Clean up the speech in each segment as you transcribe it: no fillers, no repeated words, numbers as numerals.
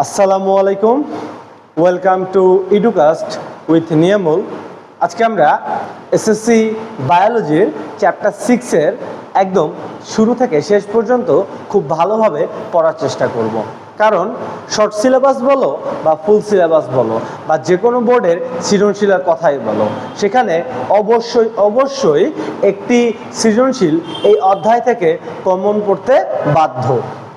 আসসালামু আলাইকুম, welcome to ইডুকাস্ট with Niamul. আজকে আমরা এসএসসি বায়োলজির চ্যাপ্টার 6-এর একদম শুরু থেকে শেষ পর্যন্ত খুব ভালোভাবে পড়ার চেষ্টা করব। কারণ শর্ট সিলেবাস বলো বা ফুল সিলেবাস বলো বা যে কোনো বোর্ডের সৃজনশীলের কথাই বলো, সেখানে অবশ্যই একটি সৃজনশীল এই অধ্যায় থেকে কমন পড়তে বাধ্য।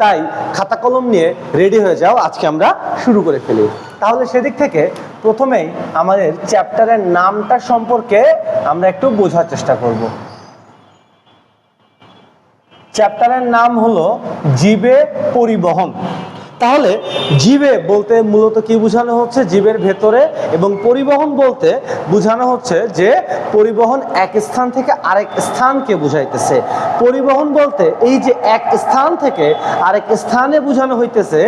তাই খাতা কলম নিয়ে রেডি হয়ে যাও, আজকে আমরা শুরু করে ফেলি। তাহলে সেদিক থেকে প্রথমেই আমাদের চ্যাপ্টারের নামটা সম্পর্কে আমরা একটু বোঝার চেষ্টা করব। চ্যাপ্টারের নাম হলো জীবে পরিবহন। তাহলে জীবে বলতে মূলত কি বোঝানো হচ্ছে? জীবের ভেতরে, এবং পরিবহন বলতে বোঝানো হচ্ছে যে পরিবহন এক স্থান থেকে আরেক স্থানকে বুঝাইতেছে। পরিবহন বলতে এই যে এক স্থান থেকে আরেক স্থানে বোঝানো হইতেছে,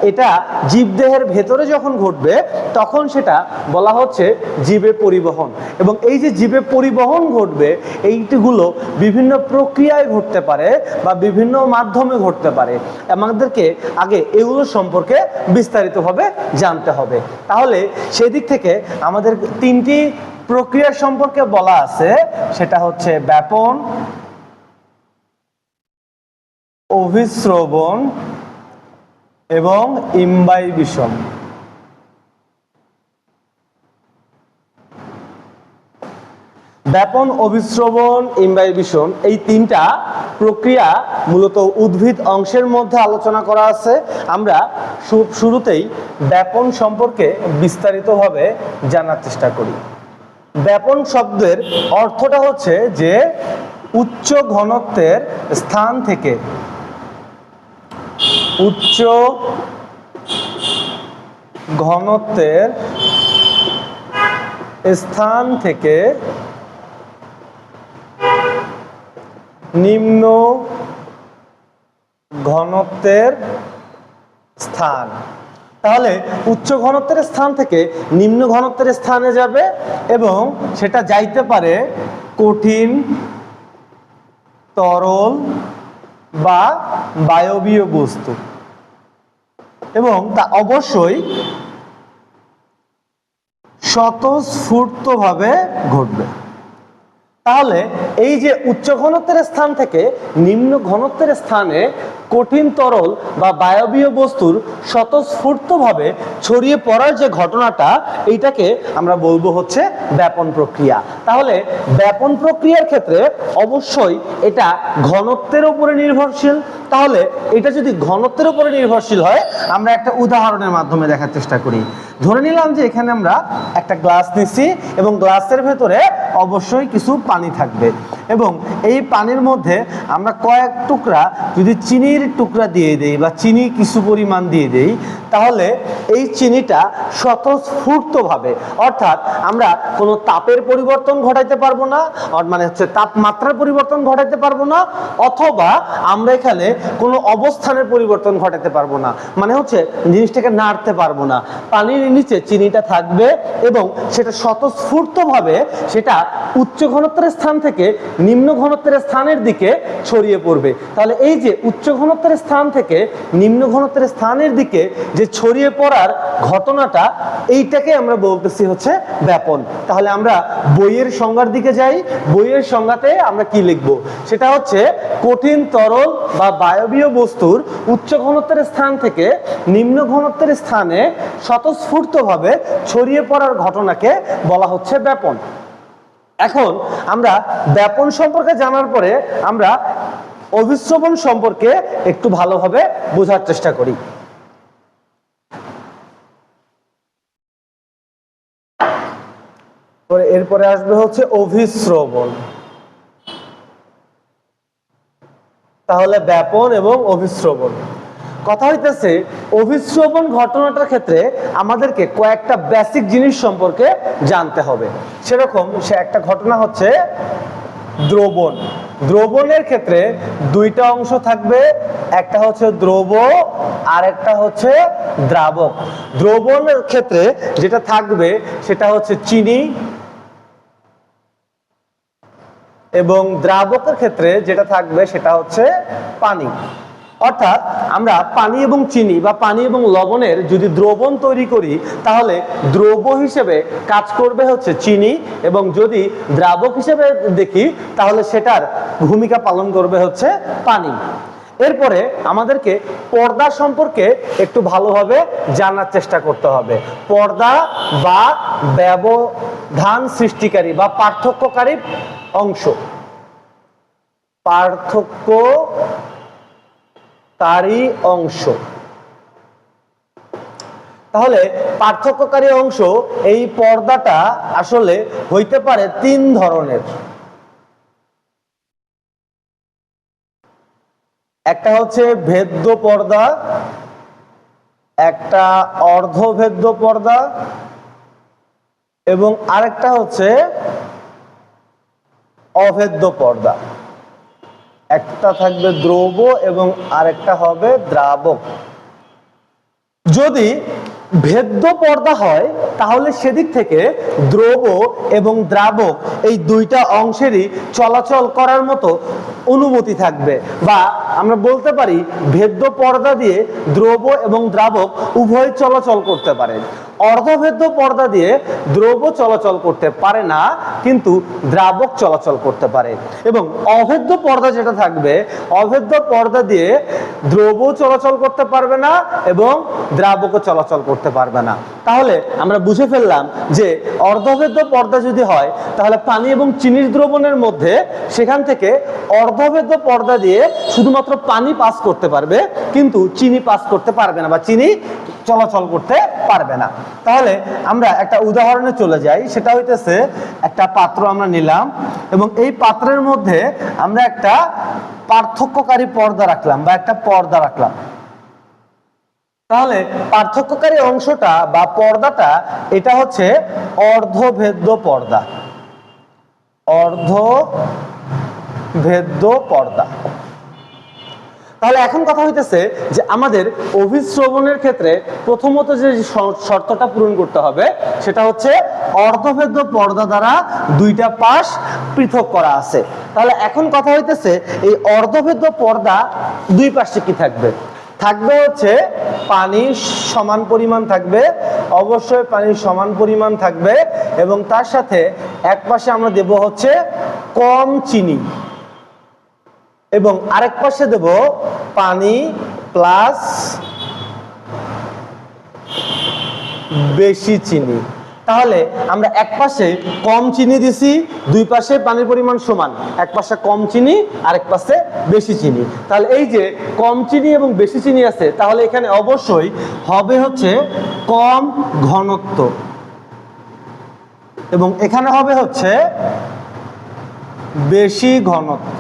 এটা জীবদেহের ভেতরে যখন ঘটবে তখন সেটা বলা হচ্ছে জীবে পরিবহন। এবং এই যে জীবে পরিবহন ঘটবে, এইগুলো বিভিন্ন প্রক্রিয়ায় ঘটতে পারে বা বিভিন্ন মাধ্যমে ঘটতে পারে। আমাদেরকে আগে এগুলো সম্পর্কে বিস্তারিতভাবে জানতে হবে। তাহলে সেদিক থেকে আমাদের তিনটি প্রক্রিয়া সম্পর্কে বলা আছে, সেটা হচ্ছে ব্যাপন, অভিস্রবণ এবং ইম্বাইবিশন। ব্যাপন, অভিস্রবণ, ইম্বাইবিশন, এই তিনটা প্রক্রিয়া মূলত উদ্ভিদ অংশের মধ্যে আলোচনা করা আছে। আমরা শুরুতেই ব্যাপন সম্পর্কে বিস্তারিতভাবে জানার চেষ্টা করি। ব্যাপন শব্দের অর্থটা হচ্ছে যে উচ্চ ঘনত্বের স্থান থেকে উচ্চ ঘনত্বের স্থান থেকে নিম্ন ঘনত্বের স্থান। তাহলে উচ্চ ঘনত্বের স্থান থেকে নিম্ন ঘনত্বের স্থানে যাবে এবং সেটা যাইতে পারে কঠিন, তরল বা বায়বীয় বস্তু, এবং তা অবশ্যই স্বতঃস্ফূর্তভাবে ঘটবে। তাহলে এই যে উচ্চ ঘনত্বের স্থান থেকে নিম্ন ঘনত্বের স্থানে কঠিন, তরল বা বায়বীয় বস্তুর স্বতঃস্ফূর্তভাবে ছড়িয়ে পড়ার যে ঘটনাটা, এইটাকে আমরা বলবো হচ্ছে ব্যাপন প্রক্রিয়া। তাহলে ব্যাপন প্রক্রিয়ার ক্ষেত্রে অবশ্যই এটা ঘনত্বের উপরে নির্ভরশীল। তাহলে এটা যদি ঘনত্বের উপরে নির্ভরশীল হয়, আমরা একটা উদাহরণের মাধ্যমে দেখার চেষ্টা করি। ধরে নিলাম যে এখানে আমরা একটা গ্লাস নিচ্ছি এবং গ্লাসের ভেতরে অবশ্যই কিছু পানি থাকবে, এবং এই পানির মধ্যে আমরা কয়েক টুকরা যদি চিনির টুকরা দিয়ে দেই বা চিনি কিছু পরিমাণ দিয়ে দেই, তাহলে এই চিনিটা স্বতঃস্ফূর্তভাবে, অর্থাৎ আমরা কোনো তাপের পরিবর্তন ঘটাইতে পারবো না, মানে হচ্ছে তাপমাত্রার পরিবর্তন ঘটাইতে পারবো না, অথবা আমরা এখানে কোনো অবস্থানের পরিবর্তন ঘটাতে পারবো না, মানে হচ্ছে জিনিসটাকে নাড়তে পারবো না। পানির নিচে চিনিটা থাকবে এবং সেটা স্বতঃস্ফূর্তভাবে সেটা উচ্চ ঘনত্বের স্থান থেকে নিম্ন ঘনত্বের স্থানের দিকে ছড়িয়ে পড়বে। তাহলে এই যে উচ্চ ঘনত্বের স্থান থেকে নিম্ন ঘনত্বের স্থানের দিকে যে ছড়িয়ে পড়ার ঘটনাটা, এইটাকে আমরা বলতেছি হচ্ছে ব্যাপন। তাহলে আমরা বইয়ের সংজ্ঞার দিকে যাই। বইয়ের সংজ্ঞাতে আমরা কি লিখব? সেটা হচ্ছে কঠিন, তরল বা বায়বীয় বস্তুর উচ্চ ঘনত্বের স্থান থেকে নিম্ন ঘনত্বের স্থানে স্বতঃস্ফূর্তভাবে ছড়িয়ে পড়ার ঘটনাকে বলা হচ্ছে ব্যাপন। এখন আমরা ব্যাপন সম্পর্কে জানার পরে আমরা অভিস্রবণ সম্পর্কে একটু ভালোভাবে বোঝার চেষ্টা করি। এরপরে আসবে হচ্ছে অভিস্রবণ। তাহলে ব্যাপন এবং অভিস্রবণ কথা হইতেছে, অভিস্রবণ ঘটনাটার ক্ষেত্রে আমাদেরকে কয়েকটা বেসিক জিনিস সম্পর্কে জানতে হবে। সেরকম একটা ঘটনা হচ্ছে দ্রবণ। দ্রবণের ক্ষেত্রে দুইটা অংশ থাকবে, একটা হচ্ছে দ্রব আর একটা হচ্ছে দ্রাবক। দ্রবণের ক্ষেত্রে যেটা থাকবে সেটা হচ্ছে চিনি, এবং দ্রাবকের ক্ষেত্রে যেটা থাকবে সেটা হচ্ছে পানি। অর্থাৎ আমরা পানি এবং চিনি বা পানি এবং লবণের যদি দ্রবণ তৈরি করি তাহলে দ্রব্য হিসেবে কাজ করবে হচ্ছে চিনি, এবং যদি দ্রাবক হিসেবে দেখি তাহলে সেটার ভূমিকা পালন করবে হচ্ছে পানি। এরপরে আমাদেরকে পর্দা সম্পর্কে একটু ভালোভাবে জানার চেষ্টা করতে হবে। পর্দা বা ব্যবধান সৃষ্টিকারী বা পার্থক্যকারী অংশ, পার্থক্যকারী অংশ। তাহলে পার্থক্যকারী অংশ এই পর্দাটা আসলে হইতে পারে তিন ধরনের। একটা হচ্ছে ভেদ্য পর্দা, একটা অর্ধভেদ্য পর্দা, এবং আরেকটা হচ্ছে অভেদ্য পর্দা। একটা থাকবে দ্রব এবং আরেকটা হবে দ্রাবক। যদি ভেদ্য পর্দা হয় তাহলে সেদিক থেকে দ্রব এবং দ্রাবক এই দুইটা অংশেরই চলাচল করার মতো অনুমতি থাকবে, বা আমরা বলতে পারি ভেদ্য পর্দা দিয়ে দ্রব এবং দ্রাবক উভয় চলাচল করতে পারে। অর্ধভেদ্য পর্দা দিয়ে দ্রব চলাচল করতে পারে না, কিন্তু দ্রাবক চলাচল করতে পারে। এবং অভেদ্য পর্দা যেটা থাকবে, অভেদ্য পর্দা দিয়ে দ্রব চলাচল করতে পারবে না এবং দ্রাবকও চলাচল করতে পারবে না। তাহলে আমরা বুঝে ফেললাম যে অর্ধভেদ্য পর্দা যদি হয় তাহলে পানি এবং চিনির দ্রবণের মধ্যে সেখান থেকে অর্ধভেদ্য পর্দা দিয়ে শুধুমাত্র পানি পাস করতে পারবে, কিন্তু চিনি পাস করতে পারবে না বা চিনি চলাচল করতে পারবে না। তাহলে আমরা একটা উদাহরণে চলে যাই। সেটা হইতেছে একটা পাত্র আমরা নিলাম এবং এই পাত্রের মধ্যে আমরা একটা পার্থক্যকারী পর্দা রাখলাম বা একটা পর্দা রাখলাম। তাহলে পার্থক্যকারী অংশটা বা পর্দাটা এটা হচ্ছে অর্ধভেদ্য পর্দা, অর্ধভেদ্য পর্দা। তাহলে এখন কথা হইতেছে যে আমাদের অভিশ্রবণের ক্ষেত্রে প্রথমত যে শর্তটা পূরণ করতে হবে সেটা হচ্ছে অর্ধভেদ্য পর্দা দ্বারা দুইটা পাশ পৃথক করা আছে। তাহলে এখন কথা হইতেছে এই অর্ধভেদ্য পর্দা দুই পাশে কি থাকবে? থাকবে হচ্ছে পানির সমান পরিমাণ থাকবে, অবশ্যই পানির সমান পরিমাণ থাকবে, এবং তার সাথে এক পাশে আমরা দেব হচ্ছে কম চিনি এবং আরেক পাশে দেব পানি প্লাস বেশি চিনি। তাহলে আমরা এক পাশে কম চিনি দিছি, দুই পাশে পানির পরিমাণ সমান, এক পাশে কম চিনি আরেক পাশে বেশি চিনি। তাহলে এই যে কম চিনি এবং বেশি চিনি আছে, তাহলে এখানে অবশ্যই হবে হচ্ছে কম ঘনত্ব এবং এখানে হবে হচ্ছে বেশি ঘনত্ব।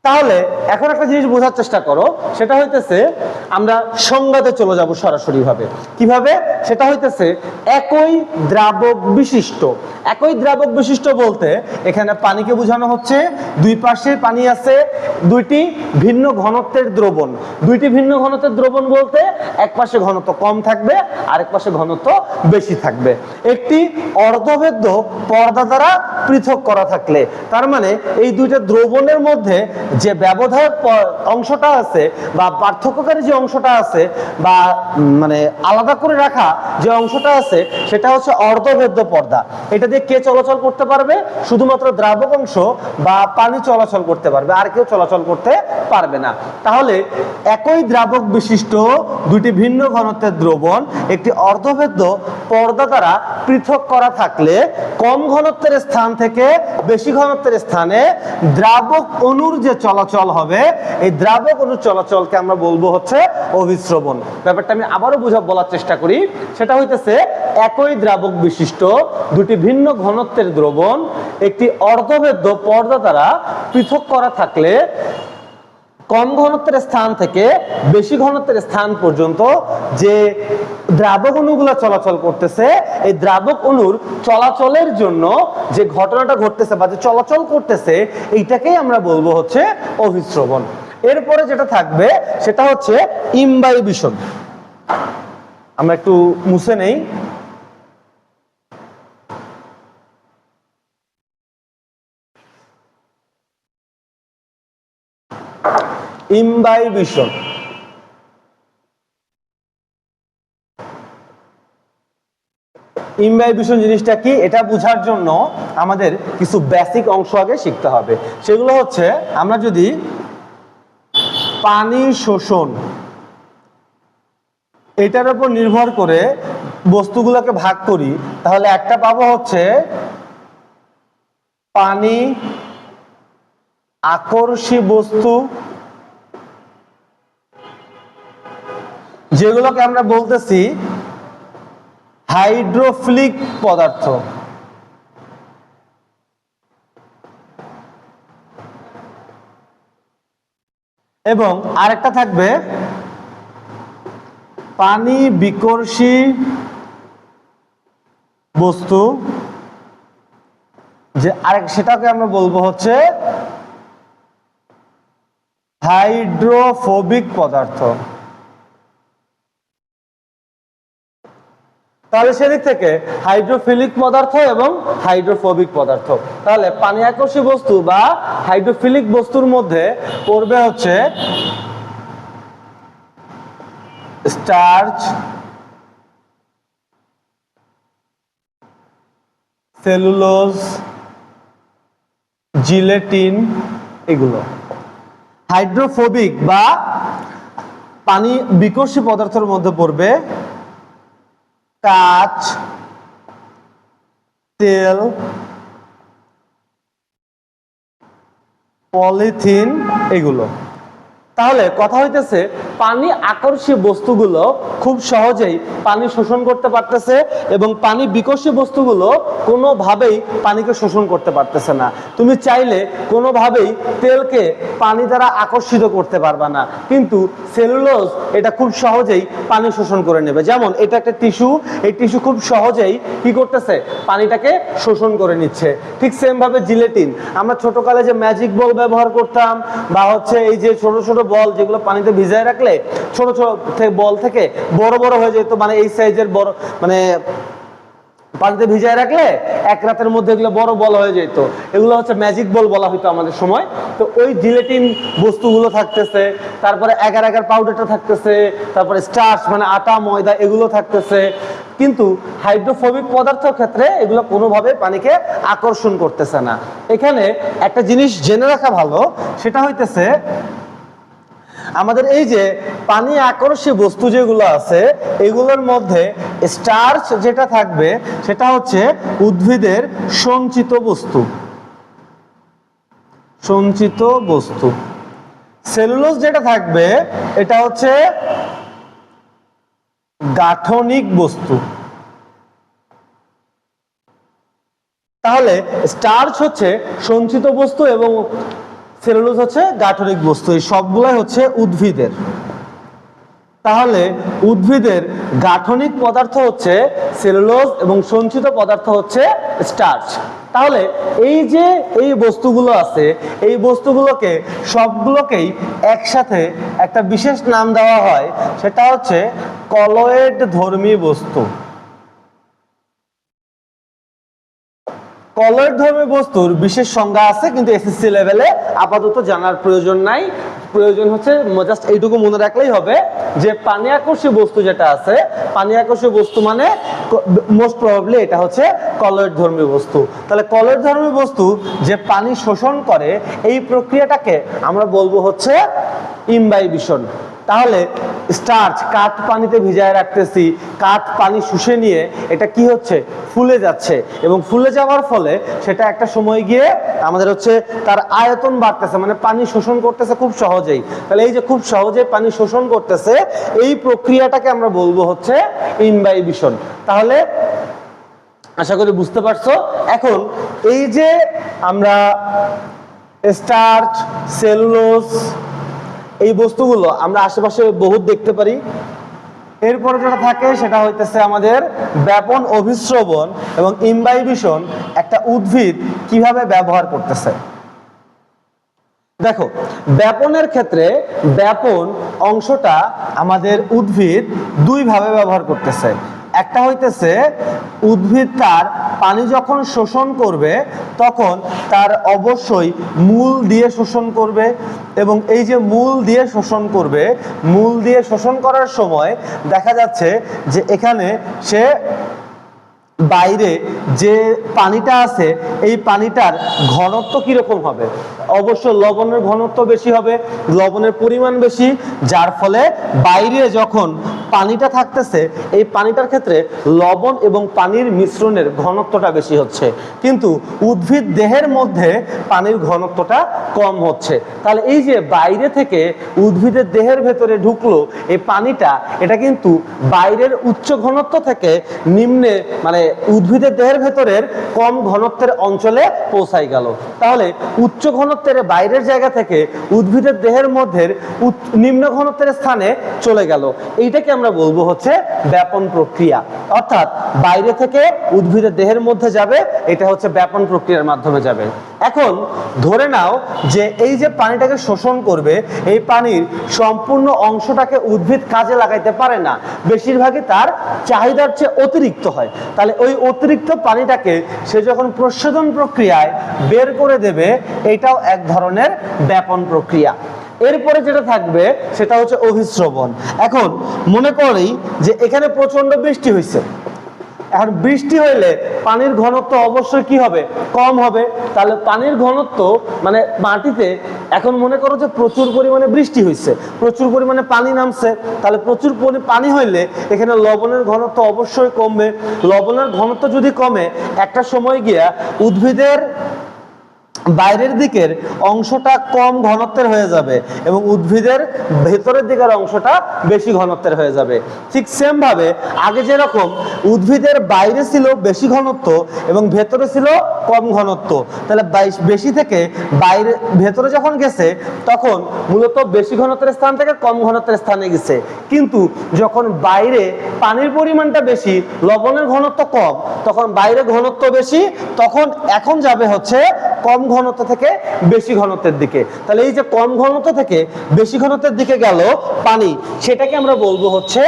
তাহলে এখন একটা জিনিস বোঝার চেষ্টা করো, সেটা হইতেছে আমরা সংজ্ঞাতে চলে যাব সরাসরি ভাবে। কিভাবে? সেটা হইতেছে একই দ্রাবক বিশিষ্ট। একই দ্রাবক বিশিষ্ট বলতে এখানে পানিকে বোঝানো হচ্ছে, দুই পাশে পানি আছে, দুইটি ভিন্ন ঘনত্বের দ্রবণ। দুইটি ভিন্ন ঘনত্বের দ্রবণ বলতে এক পাশে ঘনত্ব কম থাকবে, আরেক পাশে ঘনত্ব বেশি থাকবে। একটি অর্ধভেদ্য পর্দা দ্বারা পৃথক করা থাকলে, তার মানে এই দুইটা দ্রবণের মধ্যে যে ব্যবধান অংশটা আছে বা পার্থক্যকারী যে অংশটা আছে বা মানে আলাদা করে রাখা যে অংশটা আছে সেটা হচ্ছে অর্ধভেদ্য পর্দা। এটা দিয়ে কে চলাচল করতে পারবে? শুধুমাত্র দ্রাবক অংশ বা পানি চলাচল করতে পারবে, আর কেউ চলাচল করতে পারবে না। তাহলে একই দ্রাবক বিশিষ্ট দুটি ভিন্ন ঘনত্বের দ্রবণ একটি অর্ধভেদ্য পর্দা দ্বারা পৃথক করা থাকলে কম ঘনত্বের স্থান থেকে বেশি ঘনত্বের স্থানে দ্রাবক অণুর যে চলাচল হবে, এই দ্রাবক অণুর চলাচলকে আমরা বলবো হচ্ছে অভিস্রবণ। ব্যাপারটা আমি আবারও বলার চেষ্টা করি। সেটা হইতেছে একই দ্রাবক বিশিষ্ট দুটি ভিন্ন ঘনত্বের দ্রবণ একটি অর্ধভেদ্য পর্দা দ্বারা পৃথক করা থাকলে কম ঘনত্বের স্থান থেকে বেশি ঘনত্বের স্থান পর্যন্ত যে দ্রাবক অণুগুলো চলাচল করতেছে, এই দ্রাবক অণুর চলাচলের জন্য যে ঘটনাটা ঘটতেছে বা যে চলাচল করতেছে, এইটাকেই আমরা বলবো হচ্ছে অভিস্রবণ। এরপরে যেটা থাকবে সেটা হচ্ছে ইমবাইবিশন। আমরা একটু মুছে নেই। ইমবাইবিশন। ইমবাইবিশন জিনিসটা কি এটা বোঝার জন্য আমাদের কিছু বেসিক অংশ আগে শিখতে হবে। সেগুলো হচ্ছে, আমরা যদি পানি শোষণ এটার উপর নির্ভর করে বস্তুগুলোকে ভাগ করি, তাহলে একটা পাবো হচ্ছে পানি আকর্ষী বস্তু, যেগুলোকে আমরা বলতেছি হাইড্রোফিলিক পদার্থ। এবং আরেকটা থাকবে পানি বিকর্ষী বস্তু, যে আরেক সেটাকে আমরা বলবো হচ্ছে হাইড্রোফোবিক পদার্থ। তাহলে সেদিক থেকে হাইড্রোফিলিক পদার্থ এবং হাইড্রোফোবিক পদার্থ। তাহলে পানি আকর্ষী বস্তু বা হাইড্রোফিলিক বস্তুর মধ্যে পড়বে হচ্ছে স্টার্চ, সেলুলোজ, জিলেটিন, এগুলো। হাইড্রোফোবিক বা পানি বিকর্ষী পদার্থের মধ্যে পড়বে কাঁচ, তেল, পলিথিন, এগুলো। তাহলে কথা হইতেছে পানি আকর্ষী বস্তুগুলো খুব সহজেই পানি শোষণ করতে পারতেছে এবং পানি বিকর্ষী বস্তুগুলো কোনোভাবেই পানিকে শোষণ করতে পারতেছে না। তুমি চাইলে কোনোভাবেই তেলকে পানি দ্বারা আকর্ষিত করতে পারবা না, কিন্তু সেলুলোজ এটা খুব সহজেই পানি শোষণ করে নেবে। যেমন এটা একটা টিস্যু, এই টিস্যু খুব সহজেই কি করতেছে, পানিটাকে শোষণ করে নিচ্ছে। ঠিক সেম ভাবে জিলেটিন, আমরা ছোটকালে যে ম্যাজিক বল ব্যবহার করতাম বা হচ্ছে এই যে ছোট ছোট বল যেগুলো পানিতে ভিজায় রাখলে ছোট ছোট বল থেকে বড় বড় হয়ে যেত, মানে এই সাইজের বড়, মানে পানিতে ভিজায় রাখলে এক রাতের মধ্যে এগুলো বড় বল হয়ে যেত, এগুলো হচ্ছে ম্যাজিক বল বলা হতো আমাদের সময়। তো ওই জিলেটিন বস্তুগুলো থাকতেছে, তারপরে এগার এগার পাউডারটা থাকতেছে, তারপরে স্টার্চ মানে আটা ময়দা এগুলো থাকতেছে। কিন্তু হাইড্রোফোবিক পদার্থের ক্ষেত্রে এগুলো কোনোভাবে পানিকে আকর্ষণ করতেছে না। এখানে একটা জিনিস জেনে রাখা ভালো, সেটা হইতেছে আমাদের এই যে পানি আকর্ষী বস্তু যেগুলো আছে এগুলোর মধ্যে স্টার্চ যেটা থাকবে সেটা হচ্ছে উদ্ভিদের সঞ্চিত বস্তু, সঞ্চিত বস্তু। সেলুলোজ যেটা থাকবে এটা হচ্ছে গাঠনিক বস্তু। তাহলে স্টার্চ হচ্ছে সঞ্চিত বস্তু এবং সেলুলোজ হচ্ছে গাঠনিক বস্তু, এই সবগুলাই হচ্ছে উদ্ভিদের। তাহলে উদ্ভিদের গাঠনিক পদার্থ হচ্ছে সেলুলোজ এবং সঞ্চিত পদার্থ হচ্ছে স্টার্চ। তাহলে এই যে এই বস্তুগুলো আছে এই বস্তুগুলোকে সবগুলোকেই একসাথে একটা বিশেষ নাম দেওয়া হয়, সেটা হচ্ছে কলয়েড ধর্মী বস্তু। কলয়েড ধর্মী বস্তুর বিশেষ সংজ্ঞা আছে, কিন্তু এসএসসি লেভেলে আপাতত জানার প্রয়োজন নাই। প্রয়োজন হচ্ছে জাস্ট এইটুকু মনে রাখলেই হবে যে পানি আকর্ষী বস্তু যেটা আছে, পানি আকর্ষী বস্তু মানে মোস্ট প্রবাবলি এটা হচ্ছে কলয়েড ধর্মী বস্তু। তাহলে কলয়েড ধর্মী বস্তু যে পানি শোষণ করে এই প্রক্রিয়াটাকে আমরা বলবো হচ্ছে ইমবাইবিশন। তাহলে স্টার্চ কাঠ পানিতে ভিজায় রাখতেছি, কাঠ পানি শুষে নিয়ে এটা কি হচ্ছে, ফুলে যাচ্ছে এবং ফুলে যাওয়ার ফলে সেটা একটা সময় গিয়ে আমাদের হচ্ছে তার আয়তন বাড়তেছে, মানে পানি শোষণ করতেছে খুব সহজেই। তাহলে এই যে খুব সহজে পানি শোষণ করতেছে এই প্রক্রিয়াটাকে আমরা বলবো হচ্ছে ইমবাইবিশন। তাহলে আশা করি বুঝতে পারছো। এখন এই যে আমরা স্টার্চ, সেলুলোজ এই বস্তুগুলো আমরা আশেপাশে বহুত দেখতে পারি। এরপরে যেটা থাকে সেটা হইতেছে আমাদের ব্যাপন, অভিস্রবণ এবং ইমবাইবিশন একটা উদ্ভিদ কিভাবে ব্যবহার করতেছে। দেখো, ব্যাপনের ক্ষেত্রে ব্যাপন অংশটা আমাদের উদ্ভিদ দুই ভাবে ব্যবহার করতেছে। একটা হইতেছে উদ্ভিদ তার পানি যখন শোষণ করবে তখন তার অবশ্যই মূল দিয়ে শোষণ করবে, এবং এই যে মূল দিয়ে শোষণ করবে, মূল দিয়ে শোষণ করার সময় দেখা যাচ্ছে যে এখানে সে বাইরে যে পানিটা আছে এই পানিটার ঘনত্ব কিরকম হবে, অবশ্য লবণের ঘনত্ব বেশি হবে, লবণের পরিমাণ বেশি, যার ফলে বাইরে যখন পানিটা থাকতেছে এই পানিটার ক্ষেত্রে লবণ এবং পানির মিশ্রণের ঘনত্বটা বেশি হচ্ছে, কিন্তু উদ্ভিদ দেহের মধ্যে পানির ঘনত্বটা কম হচ্ছে। তাহলে এই যে বাইরে থেকে উদ্ভিদের দেহের ভেতরে ঢুকলো এই পানিটা, এটা কিন্তু বাইরের উচ্চ ঘনত্ব থেকে নিম্নে মানে উদ্ভিদের দেহের ভেতরের কম ঘনত্বের অঞ্চলে পৌঁছাই গেল। তাহলে উচ্চ ঘনত্বের বাইরের জায়গা থেকে উদ্ভিদের দেহের মধ্যে নিম্ন ঘনত্বের স্থানে চলে গেল, এইটাকে আমরা বলবো হচ্ছে ব্যাপন প্রক্রিয়া। অর্থাৎ বাইরে থেকে উদ্ভিদের দেহের মধ্যে যাবে, এটা হচ্ছে ব্যাপন প্রক্রিয়ার মাধ্যমে যাবে। এখন ধরে নাও যে এই যে পানিটাকে শোষণ করবে, এই পানির সম্পূর্ণ অংশটাকে উদ্ভিদ কাজে লাগাইতে পারে না, বেশিরভাগই তার চাহিদার চেয়ে অতিরিক্ত হয়। তাহলে ওই অতিরিক্ত পানিটাকে সে যখন প্রশোধন প্রক্রিয়ায় বের করে দেবে, এটাও এক ধরনের ব্যাপন প্রক্রিয়া। এরপরে যেটা থাকবে সেটা হচ্ছে অভিস্রবণ। এখন মনে করি যে এখানে প্রচন্ড বৃষ্টি হয়েছে, এখন বৃষ্টি হইলে পানির ঘনত্ব অবশ্যই কি হবে, কম হবে। তাহলে পানির ঘনত্ব মানে মাটিতে এখন মনে করো যে প্রচুর পরিমাণে বৃষ্টি হয়েছে, প্রচুর পরিমাণে পানি নামছে, তাহলে প্রচুর পানি হইলে এখানে লবণের ঘনত্ব অবশ্যই কমবে। লবণের ঘনত্ব যদি কমে, একটা সময় গিয়া উদ্ভিদের বাইরের দিকের অংশটা কম ঘনত্বের হয়ে যাবে এবং উদ্ভিদের ভেতরের দিকের অংশটা বেশি ঘনত্বের হয়ে যাবে। ঠিক সেম ভাবে আগে যেরকম উদ্ভিদের বাইরে ছিল বেশি ঘনত্ব এবং ভেতরে ছিল কম ঘনত্ব, তাহলে বেশি থেকে বাইরে ভেতরে যখন গেছে তখন মূলত বেশি ঘনত্বের স্থান থেকে কম ঘনত্বের স্থানে গেছে, কিন্তু যখন বাইরে পানির পরিমাণটা বেশি, লবণের ঘনত্ব কম, তখন বাইরে ঘনত্ব বেশি, তখন এখন যাবে হচ্ছে কম ঘনত্ব থেকে বেশি ঘনত্বের দিকে। তাহলে এই যে কম ঘনত্ব থেকে বেশি ঘনত্বের দিকে গেল পানি, সেটাকে আমরা বলবো হচ্ছে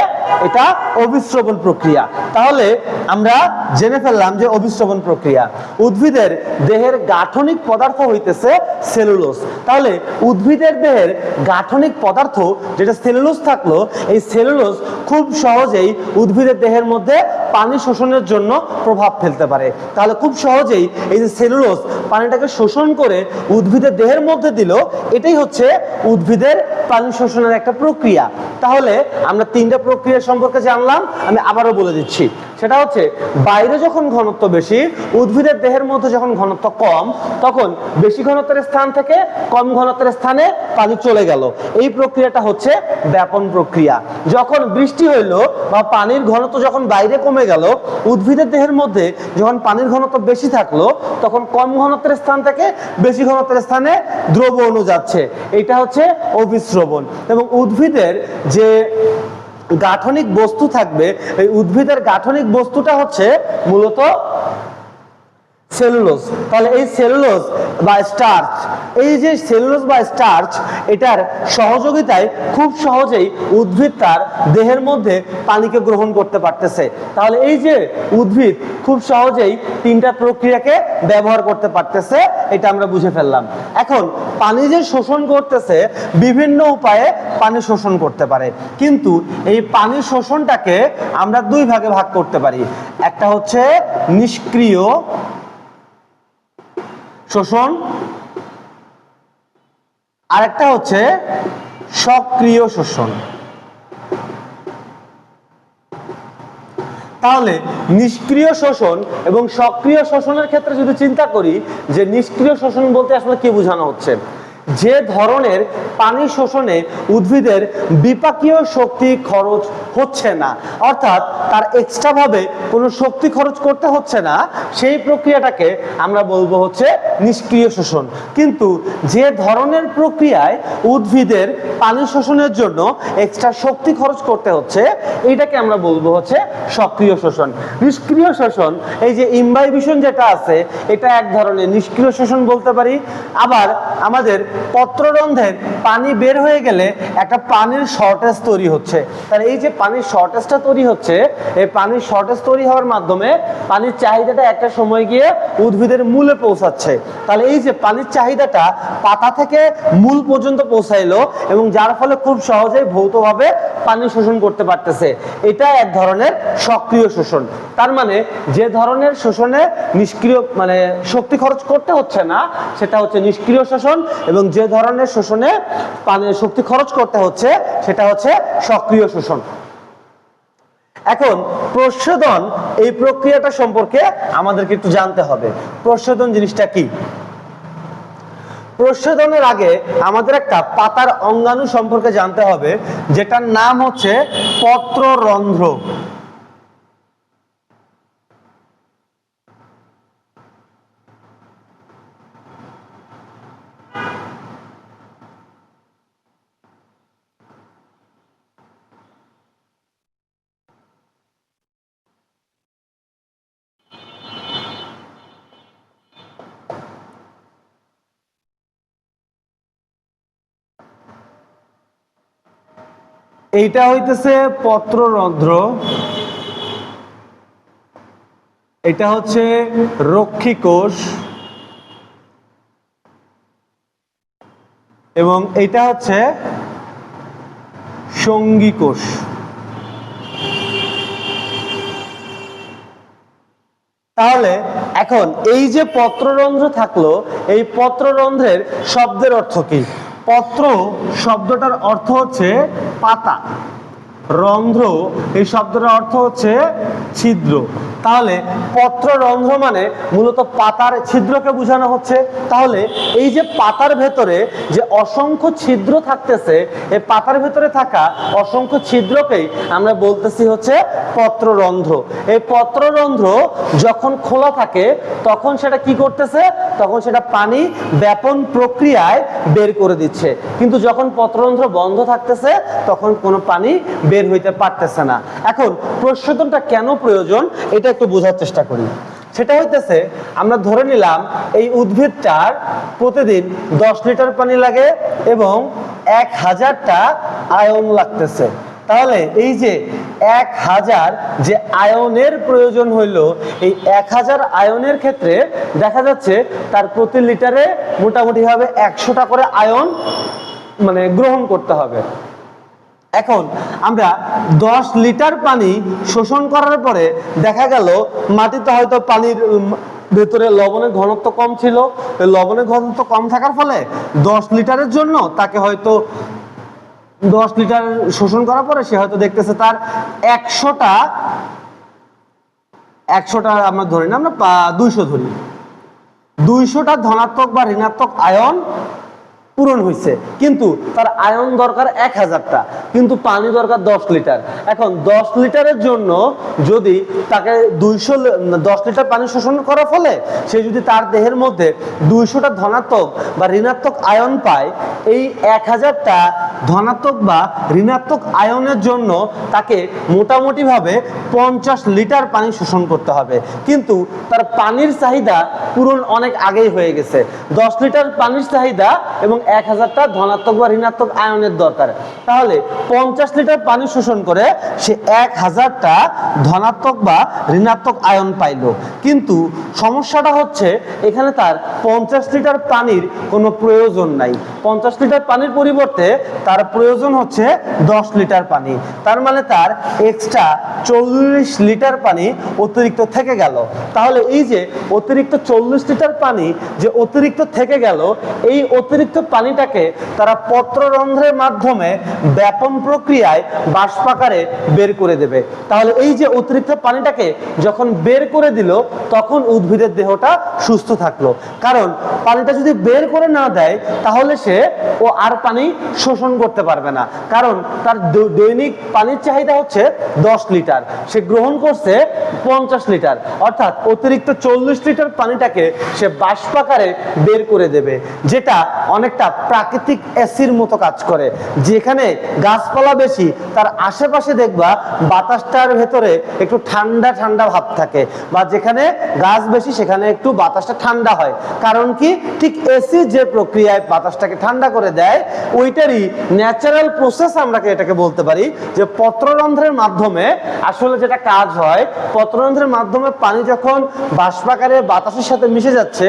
এটা অভিস্রবণ প্রক্রিয়া। তাহলে আমরা জেনে ফেললাম যে অভিস্রবণ প্রক্রিয়া, উদ্ভিদের দেহের গাঠনিক পদার্থ হইতেছে সেলুলোজ। তাহলে উদ্ভিদের দেহের গাঠনিক পদার্থ যেটা সেলুলোজ থাকলো, এই সেলুলোজ খুব সহজেই উদ্ভিদের দেহের মধ্যে পানি শোষণের জন্য প্রভাব ফেলতে পারে। তাহলে খুব সহজেই এই যে সেলুলোজ পানিটাকে শোষণ করে উদ্ভিদের দেহের মধ্যে দিল, এটাই হচ্ছে উদ্ভিদের পানি শোষণের একটা প্রক্রিয়া। তাহলে আমরা তিনটা প্রক্রিয়া সম্পর্কে জানলাম, আমি আবারও বলে দিচ্ছি। সেটা হচ্ছে বাইরে যখন ঘনত্ব বেশি, উদ্ভিদের দেহের মধ্যে যখন ঘনত্ব কম, তখন বেশি ঘনত্বের স্থান থেকে কম ঘনত্বের স্থানে পানি চলে গেল, এই প্রক্রিয়াটা হচ্ছে ব্যাপন প্রক্রিয়া। যখন বৃষ্টি হইলো বা পানির ঘনত্ব যখন বাইরে কমে গেল, উদ্ভিদের দেহের মধ্যে যখন পানির ঘনত্ব বেশি থাকলো, তখন কম ঘনত্বের স্থান থেকে বেশি ঘনত্বের স্থানে দ্রব অণু যাচ্ছে, এটা হচ্ছে অভিস্রবণ। এবং উদ্ভিদের যে গাঠনিক বস্তু থাকবে, এই উদ্ভিদের গাঠনিক বস্তুটা হচ্ছে মূলত সেলুলোজ। তাহলে এই সেলুলোজ বা স্টার্চ, এই যে সেলুলোজ বা স্টার্চ, এটার সহযোগিতায় খুব সহজেই উদ্ভিদ তার দেহের মধ্যে পানিকে গ্রহণ করতে পারতেছে। তাহলে এই যে উদ্ভিদ খুব সহজেই তিনটা প্রক্রিয়াকে ব্যবহার করতে পারতেছে, এটা আমরা বুঝে ফেললাম। এখন পানি যে শোষণ করতেছে, বিভিন্ন উপায়ে পানি শোষণ করতে পারে, কিন্তু এই পানি শোষণটাকে আমরা দুই ভাগে ভাগ করতে পারি। একটা হচ্ছে নিষ্ক্রিয় শোষণ, আরেকটা হচ্ছে সক্রিয় শোষণ। তাহলে নিষ্ক্রিয় শোষণ এবং সক্রিয় শোষণের ক্ষেত্রে যদি চিন্তা করি যে নিষ্ক্রিয় শোষণ বলতে আসলে কি বোঝানো হচ্ছে, যে ধরনের পানি শোষণে উদ্ভিদের বিপাকীয় শক্তি খরচ হচ্ছে না, অর্থাৎ তার এক্সট্রা ভাবে কোনো শক্তি খরচ করতে হচ্ছে না, সেই প্রক্রিয়াটাকে আমরা বলবো হচ্ছে নিষ্ক্রিয় শোষণ। কিন্তু যে ধরনের প্রক্রিয়ায় উদ্ভিদের পানি শোষণের জন্য এক্সট্রা শক্তি খরচ করতে হচ্ছে, এইটাকে আমরা বলবো হচ্ছে সক্রিয় শোষণ। নিষ্ক্রিয় শোষণ, এই যে ইমবাইবিশন যেটা আছে, এটা এক ধরনের নিষ্ক্রিয় শোষণ বলতে পারি। আবার আমাদের পত্ররন্ধ্রের পানি বের হয়ে গেলে একটা পানির শর্টেজ তৈরি হচ্ছে। তাহলে এই যে পানির শর্টেজটা তৈরি হচ্ছে, এই পানির শর্টেজ তৈরি হওয়ার মাধ্যমে পানির চাহিদাটা একটা সময় গিয়ে উদ্ভিদের মূলে পৌঁছাচ্ছে। তাহলে এই যে পানির চাহিদাটা পাতা থেকে মূল পর্যন্ত পৌঁছাইলো এবং যার ফলে খুব সহজেই ভৌতভাবে পানি শোষণ করতে পারতেছে। এটা এক ধরনের সক্রিয় শোষণ। তার মানে যে ধরনের শোষণে নিষ্ক্রিয় মানে শক্তি খরচ করতে হচ্ছে না সেটা হচ্ছে নিষ্ক্রিয় শোষণ, এবং যে ধরনের শোষণে পানি শক্তি খরচ করতে হচ্ছে সেটা হচ্ছে সক্রিয় শোষণ। এখন প্রচ্ছদন, এই প্রক্রিয়াটা সম্পর্কে আমাদেরকে একটু জানতে হবে। প্রচ্ছদন জিনিসটা কি? প্রচ্ছদনের আগে আমাদের একটা পাতার অঙ্গাণু সম্পর্কে জানতে হবে, যেটার নাম হচ্ছে পত্ররন্ধ্র। এইটা হইতেছে পত্ররন্ধ্র, এটা হচ্ছে রক্ষী কোষ, এবং এটা হচ্ছে সঙ্গী কোষ। তাহলে এখন এই যে পত্ররন্ধ্র থাকলো, এই পত্ররন্ধ্রের শব্দের অর্থ কি? পত্র শব্দটার অর্থ হচ্ছে পাতা, রন্ধ্র এই শব্দটার অর্থ হচ্ছে ছিদ্র। তাহলে পত্ররন্ধ্র মানে মূলত পাতার ছিদ্রকে বোঝানো হচ্ছে। তাহলে এই যে পাতার ভেতরে যে অসংখ্য ছিদ্র থাকতেছে, এই পাতার ভেতরে থাকা অসংখ্য ছিদ্রকেই আমরা বলতেছি হচ্ছে পত্ররন্ধ্র। এই পত্ররন্ধ্র যখন খোলা থাকে তখন সেটা কি করতেছে? তখন সেটা পানি ব্যাপন প্রক্রিয়ায় বের করে দিচ্ছে। কিন্তু যখন পত্ররন্ধ্র বন্ধ থাকতেছে তখন কোনো পানি বের হইতে পারতেছে না। এখন প্রচ্ছদনটা কেন প্রয়োজন এটা একটু বোঝার চেষ্টা করি। সেটা হইতেছে, আমরা ধরে নিলাম এই উদ্ভিদটার প্রতিদিন 10 লিটার পানি লাগে এবং 1000টা আয়ন লাগতেছে। তাহলে এই যে 1000 যে আয়নের প্রয়োজন হইল, এই 1000 আয়নের ক্ষেত্রে দেখা যাচ্ছে তার প্রতি লিটারে মোটামুটি ভাবে 100টা করে আয়ন মানে গ্রহণ করতে হবে। এখন আমরা 10 লিটার পানি শোষণ করার পরে দেখা গেল মাটিতে হয়তো পানির ভেতরে লবণের ঘনত্ব কম ছিল। লবণের ঘনত্ব কম থাকার ফলে 10 লিটারের জন্য তাকে হয়তো 10 লিটার শোষণ করার পরে সে হয়তো দেখতেছে তার 100টা আমরা ধরি না, আমরা 200 ধরি, 200টা ধনাত্মক বা ঋণাত্মক আয়ন পূরণ হয়েছে, কিন্তু তার আয়ন দরকার 1000টা, কিন্তু পানি দরকার 10 লিটার। এখন 10 লিটারের জন্য যদি তাকে 10 লিটার পানি শোষণ করার ফলে সে যদি তার দেহের মধ্যে 200টা ধনাত্মক বা ঋণাত্মক আয়ন পায়, এই 1000টা ধনাত্মক বা ঋণাত্মক আয়নের জন্য তাকে মোটামুটি ভাবে 50 লিটার পানি শোষণ করতে হবে। কিন্তু তার পানির চাহিদা পূরণ অনেক আগেই হয়ে গেছে। 10 লিটার পানির চাহিদা এবং 1000টা ধনাত্মক বা ঋণাত্মক আয়নের দরকার। তাহলে 50 লিটার পানি শোষণ করে সে 1000টা ধনাত্মক বা ঋণাত্মক আয়ন পাইল। কিন্তু সমস্যাটা হচ্ছে এখানে তার 50 লিটার পানির কোনো প্রয়োজন নাই। 50 লিটার পানির পরিবর্তে তার প্রয়োজন হচ্ছে 10 লিটার পানি। তার মানে তার এক্সট্রা 40 লিটার পানি অতিরিক্ত থেকে গেল। তাহলে এই যে অতিরিক্ত 40 লিটার পানি যে অতিরিক্ত থেকে গেল, এই অতিরিক্ত পানিটাকে তারা পত্ররন্ধ্রের মাধ্যমে ব্যাপন প্রক্রিয়ায় বাষ্পাকারে বের করে দেবে। তাহলে এই যে অতিরিক্ত পানিটাকে যখন বের করে দিল তখন উদ্ভিদের দেহটা সুস্থ থাকলো। কারণ পানিটা যদি বের করে না দেয় তাহলে সে আর পানি শোষণ করতে পারবে না। কারণ তার দৈনিক পানির চাহিদা হচ্ছে 10 লিটার, সে গ্রহণ করছে 50 লিটার, অর্থাৎ অতিরিক্ত 40 লিটার পানিটাকে সে বাষ্পাকারে বের করে দেবে, যেটা অনেকটা একটা প্রাকৃতিক এসির মতো কাজ করে। যেখানে গাছপালা বেশি তার আশেপাশে দেখবা বাতাসটার ভেতরে একটু ঠান্ডা ঠান্ডা ভাব থাকে, বা যেখানে গাছ বেশি সেখানে একটু বাতাসটা ঠান্ডা হয়। কারণ কি, ঠিক এসি যে প্রক্রিয়ায় বাতাসটাকে ঠান্ডা করে দেয় ওইটারই ন্যাচারাল প্রসেস আমরা এটাকে বলতে পারি যে পত্ররন্ধ্রের মাধ্যমে আসলে যেটা কাজ হয়, পত্ররন্ধ্রের মাধ্যমে পানি যখন বাষ্পাকারে বাতাসের সাথে মিশে যাচ্ছে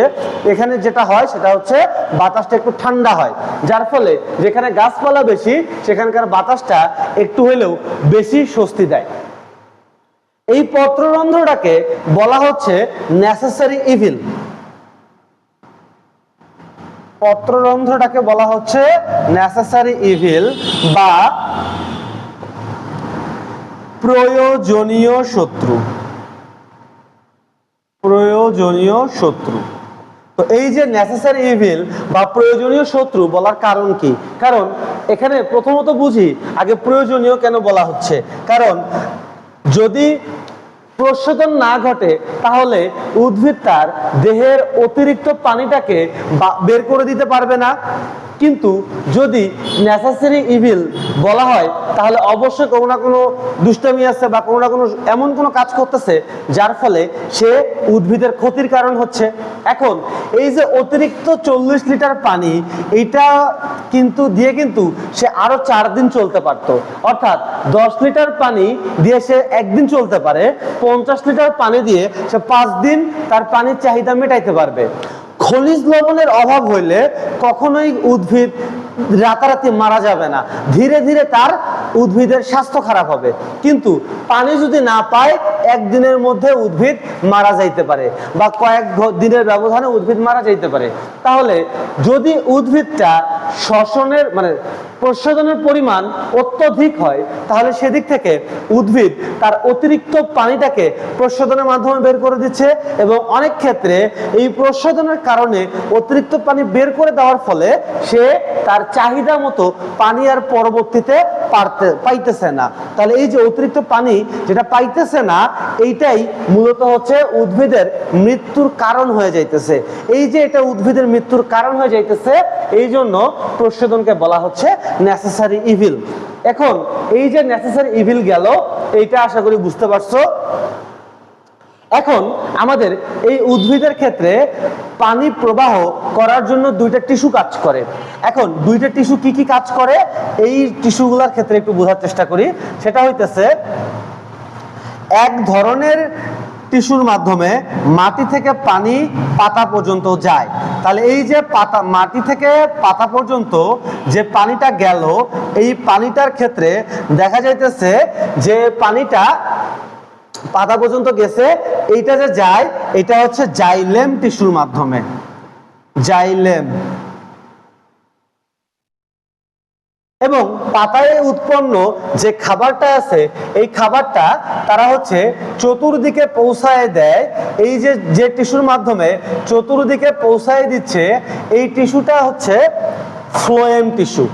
এখানে যেটা হয় সেটা হচ্ছে বাতাসটা একটু ঠান্ডা হয়, যার ফলে যেখানে গাছপালা বেশি সেখানকার বাতাসটা একটু হলেও বেশি স্বস্তি দেয়। এই পত্ররন্ধ্রটাকে বলা হচ্ছে নেসেসারি ইভিল। পত্ররন্ধ্রটাকে বলা হচ্ছে নেসেসারি ইভিল বা প্রয়োজনীয় শত্রু। প্রয়োজনীয় শত্রু। তো এই যে নেসেসারি ইভিল বা প্রয়োজনীয় শত্রু বলার কারণ কি? কারণ এখানে প্রথমত বুঝি আগে প্রয়োজনীয় কেন বলা হচ্ছে। কারণ যদি প্রশোধন না ঘটে তাহলে উদ্ভিদ তার দেহের অতিরিক্ত পানিটাকে বের করে দিতে পারবে না। কিন্তু যদি নেসেসারি ইভিল বলা হয় তাহলে অবশ্যই কোনো না কোনো দুষ্টামি আছে বা কোনো না কোনো এমন কোনো কাজ করতেছে যার ফলে সে উদ্ভিদের ক্ষতির কারণ হচ্ছে। এখন এই যে অতিরিক্ত 40 লিটার পানি, এটা কিন্তু সে আরো 4 দিন চলতে পারতো। অর্থাৎ 10 লিটার পানি দিয়ে সে একদিন চলতে পারে, 50 লিটার পানি দিয়ে সে 5 দিন তার পানির চাহিদা মেটাইতে পারবে। খনিজ লবণের অভাব হইলে কখনোই উদ্ভিদ রাতারাতি মারা যাবে না, ধীরে ধীরে তার উদ্ভিদের স্বাস্থ্য খারাপ হবে। কিন্তু পানি যদি না পায় একদিনের মধ্যে উদ্ভিদ মারা যাইতে পারে বা কয়েক দিনের ব্যবধানে উদ্ভিদ মারা যাইতে পারে। তাহলে যদি উদ্ভিদটা শ্বসনের প্রশোধনের পরিমাণ অত্যধিক হয় তাহলে সেদিক থেকে উদ্ভিদ তার অতিরিক্ত পানিটাকে প্রশোধনের মাধ্যমে বের করে দিচ্ছে, এবং অনেক ক্ষেত্রে এই প্রশোধনের কারণে অতিরিক্ত পানি বের করে দেওয়ার ফলে সে তার চাহিদা মতো পানি আর পরবর্তীতে পাইতেছে না। তাহলে এই যে অতিরিক্ত পানি যেটা পাইতেছে না এইটাই মূলত হচ্ছে উদ্ভিদের মৃত্যুর কারণ হয়ে যাইতেছে। এই যে এটা উদ্ভিদের মৃত্যুর কারণ হয়ে যাইতেছে, এই জন্য প্রশোধনকে বলা হচ্ছে নেসেসারি ইভিল। এখন এই যে নেসেসারি ইভিল গেল, এইটা আশা করি বুঝতে পারছো। এখন আমাদের এই উদ্ভিদের ক্ষেত্রে পানি প্রবাহ করার জন্য দুইটা টিস্যু কাজ করে। এখন দুইটা টিস্যু কি কি কাজ করে এই টিস্যুগুলোর ক্ষেত্রে একটু বোঝার চেষ্টা করি। সেটা হইতেছে, এক ধরনের টিস্যুর মাধ্যমে মাটি থেকে পানি পাতা পর্যন্ত যায়। তাহলে এই যে মাটি থেকে পাতা পর্যন্ত যে পানিটা গেল, এই পানিটার ক্ষেত্রে দেখা যাইতেছে যে পানিটা পাতা পর্যন্ত গেছে, এইটা যে যায় এটা হচ্ছে জাইলেম টিস্যুর মাধ্যমে। জাইলেম। এবং পাতায় উৎপন্ন যে খাবারটা আছে এই খাবারটা তারা হচ্ছে চতুর্দিকে পৌঁছায় দেয়। এই যে টিস্যুর মাধ্যমে চতুর্দিকে পৌঁছায় দিচ্ছে এই টিস্যুটা হচ্ছে ফ্লোয়েম টিস্যু।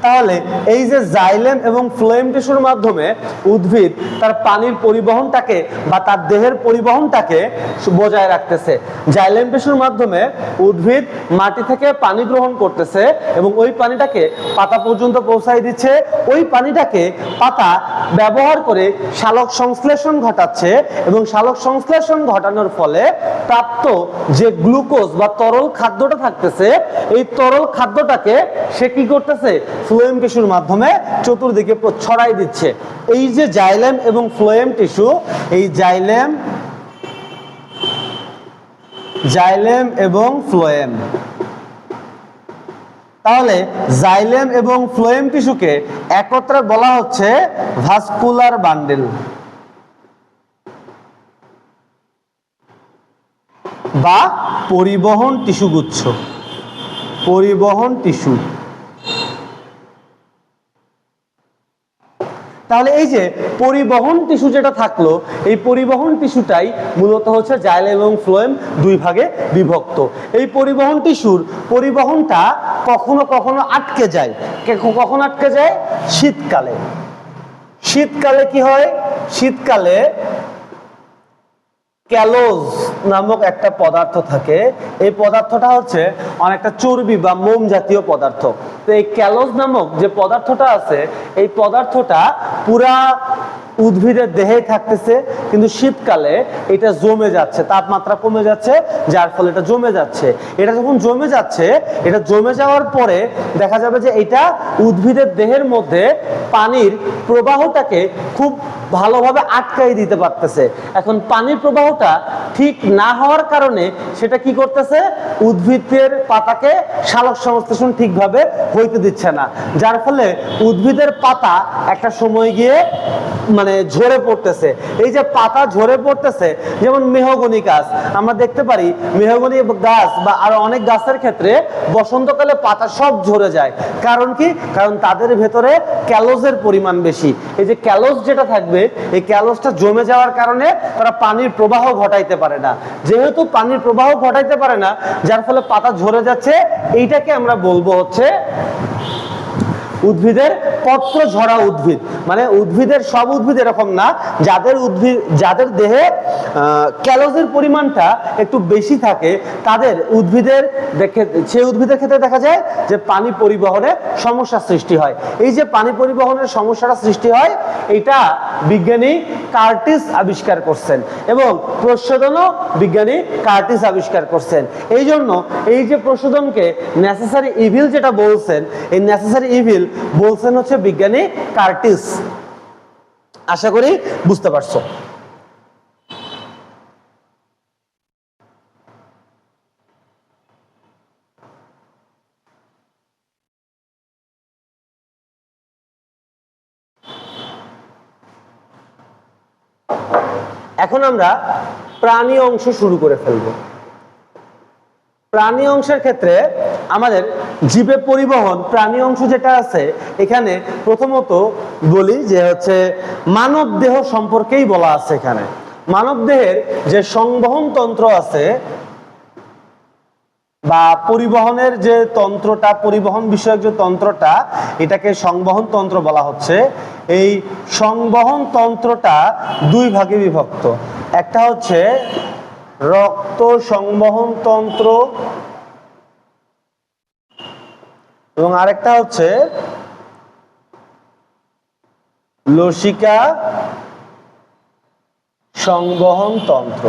তাহলে এই যে জাইলেম এবং ফ্লোয়েম টিস্যুর মাধ্যমে উদ্ভিদ তার পানির পরিবহনটাকে বা তার দেহের পরিবহনটাকে বজায় রাখতেছে। জাইলেম টিস্যুর মাধ্যমে উদ্ভিদ মাটি থেকে পানি গ্রহণ করতেছে এবং ওই পানিটাকে পাতা পর্যন্ত পৌঁছায় দিচ্ছে। ওই পানিটাকে পাতা ব্যবহার করে সালোক সংশ্লেষণ ঘটাচ্ছে এবং সালোক সংশ্লেষণ ঘটানোর ফলে প্রাপ্ত যে গ্লুকোজ বা তরল খাদ্যটা থাকতেছে এই তরল খাদ্যটাকে সে কি করতেছে, ফ্লোয়েম টিস্যুর মাধ্যমে চতুর্দিকে ছড়াই দিচ্ছে। এই যে জাইলেম এবং ফ্লোয়েম টিস্যু, এই জাইলেম এবং ফ্লোয়েম, তাহলে জাইলেম এবং ফ্লোয়েম টিস্যুকে একত্রে বলা হচ্ছে ভাস্কুলার বান্ডেল বা পরিবহন টিস্যুগুচ্ছ। পরিবহন টিস্যু। তাহলে এই যে পরিবহন টিস্যু যেটা থাকলো, এই পরিবহন টিস্যুটাই মূলত হচ্ছে জাইলেম এবং ফ্লোয়েম দুই ভাগে বিভক্ত। এই পরিবহন টিস্যুর পরিবহনটা কখনো কখনো আটকে যায়। কখন আটকে যায়? শীতকালে। শীতকালে কি হয়? শীতকালে ক্যালোজ নামক একটা পদার্থ থাকে। এই পদার্থটা হচ্ছে অনেকটা চর্বি বা মোম জাতীয় পদার্থ। তো এই ক্যালোজ নামক যে পদার্থটা আছে, এই পদার্থটা পুরা উদ্ভিদের দেহে থাকতেছে, কিন্তু শীতকালে এটা জমে যাচ্ছে, তাপমাত্রা কমে যাচ্ছে, যার ফলে এটা জমে যাচ্ছে। এটা যখন জমে যাচ্ছে, এটা জমে যাওয়ার পরে দেখা যাবে যে এটা উদ্ভিদের দেহের মধ্যে পানির প্রবাহটাকে খুব ভালোভাবে আটকাই দিতে পারতেছে। এখন পানির প্রবাহটা ঠিক না হওয়ার কারণে সেটা কি করতেছে, উদ্ভিদের পাতাকে সালোক সংশ্লেষণ ঠিকভাবে হইতে দিচ্ছে না, যার ফলে উদ্ভিদের পাতা একটা সময় গিয়ে মানে ঝরে পড়তেছে। এই যে পাতা ঝরে পড়তেছে, যেমন মেহগনি গাছ আমরা দেখতে পারি, মেহগনি গাছ বা আরো অনেক গাছের ক্ষেত্রে বসন্তকালে পাতা সব ঝরে যায়। কারণ কি? কারণ তাদের ভেতরে ক্যালোজের পরিমাণ বেশি। এই যে ক্যালোজ যেটা থাকবে, এই ক্যালোজটা জমে যাওয়ার কারণে তারা পানির প্রবাহ ঘটাইতে পারে না। যেহেতু পানির প্রবাহ ঘটাইতে পারে না, যার ফলে পাতা ঝরে যাচ্ছে, এইটাকে আমরা বলবো হচ্ছে উদ্ভিদের পত্র ঝরা উদ্ভিদ। মানে উদ্ভিদের সব উদ্ভিদ এরকম না, যাদের দেহে ক্যালোজের পরিমাণটা একটু বেশি থাকে, তাদের সেই উদ্ভিদের ক্ষেত্রে দেখা যায় যে পানি পরিবহনে সমস্যা সৃষ্টি হয়। এই যে পানি পরিবহনের সমস্যাটা সৃষ্টি হয়, এটা বিজ্ঞানী কার্টিস আবিষ্কার করছেন এবং প্রশোধনও বিজ্ঞানী কার্টিস আবিষ্কার করছেন। এই জন্য এই যে প্রশোধনকে নেসেসারি ইভিল যেটা বলছেন, এই নেসেসারি ইভিল বলছেন হচ্ছে বিজ্ঞানী কার্টিস। আশা করি বুঝতে পারছো। এখন আমরা প্রাণী অংশ শুরু করে ফেলবো। প্রাণী অংশের ক্ষেত্রে আমাদের জীবে পরিবহন প্রাণী অংশ যেটা আছে, এখানে প্রথমত বলি যে হচ্ছে মানব দেহ সম্পর্কেই বলা আছে। এখানে মানব দেহের যে সংবহন তন্ত্র আছে বা পরিবহনের যে তন্ত্রটা, পরিবহন বিষয়ক যে তন্ত্রটা, এটাকে সংবহন তন্ত্র বলা হচ্ছে। এই সংবহন তন্ত্রটা দুই ভাগে বিভক্ত। একটা হচ্ছে রক্ত সংবহন তন্ত্র এবং আরেকটা হচ্ছে লসিকা সংবহন তন্ত্র।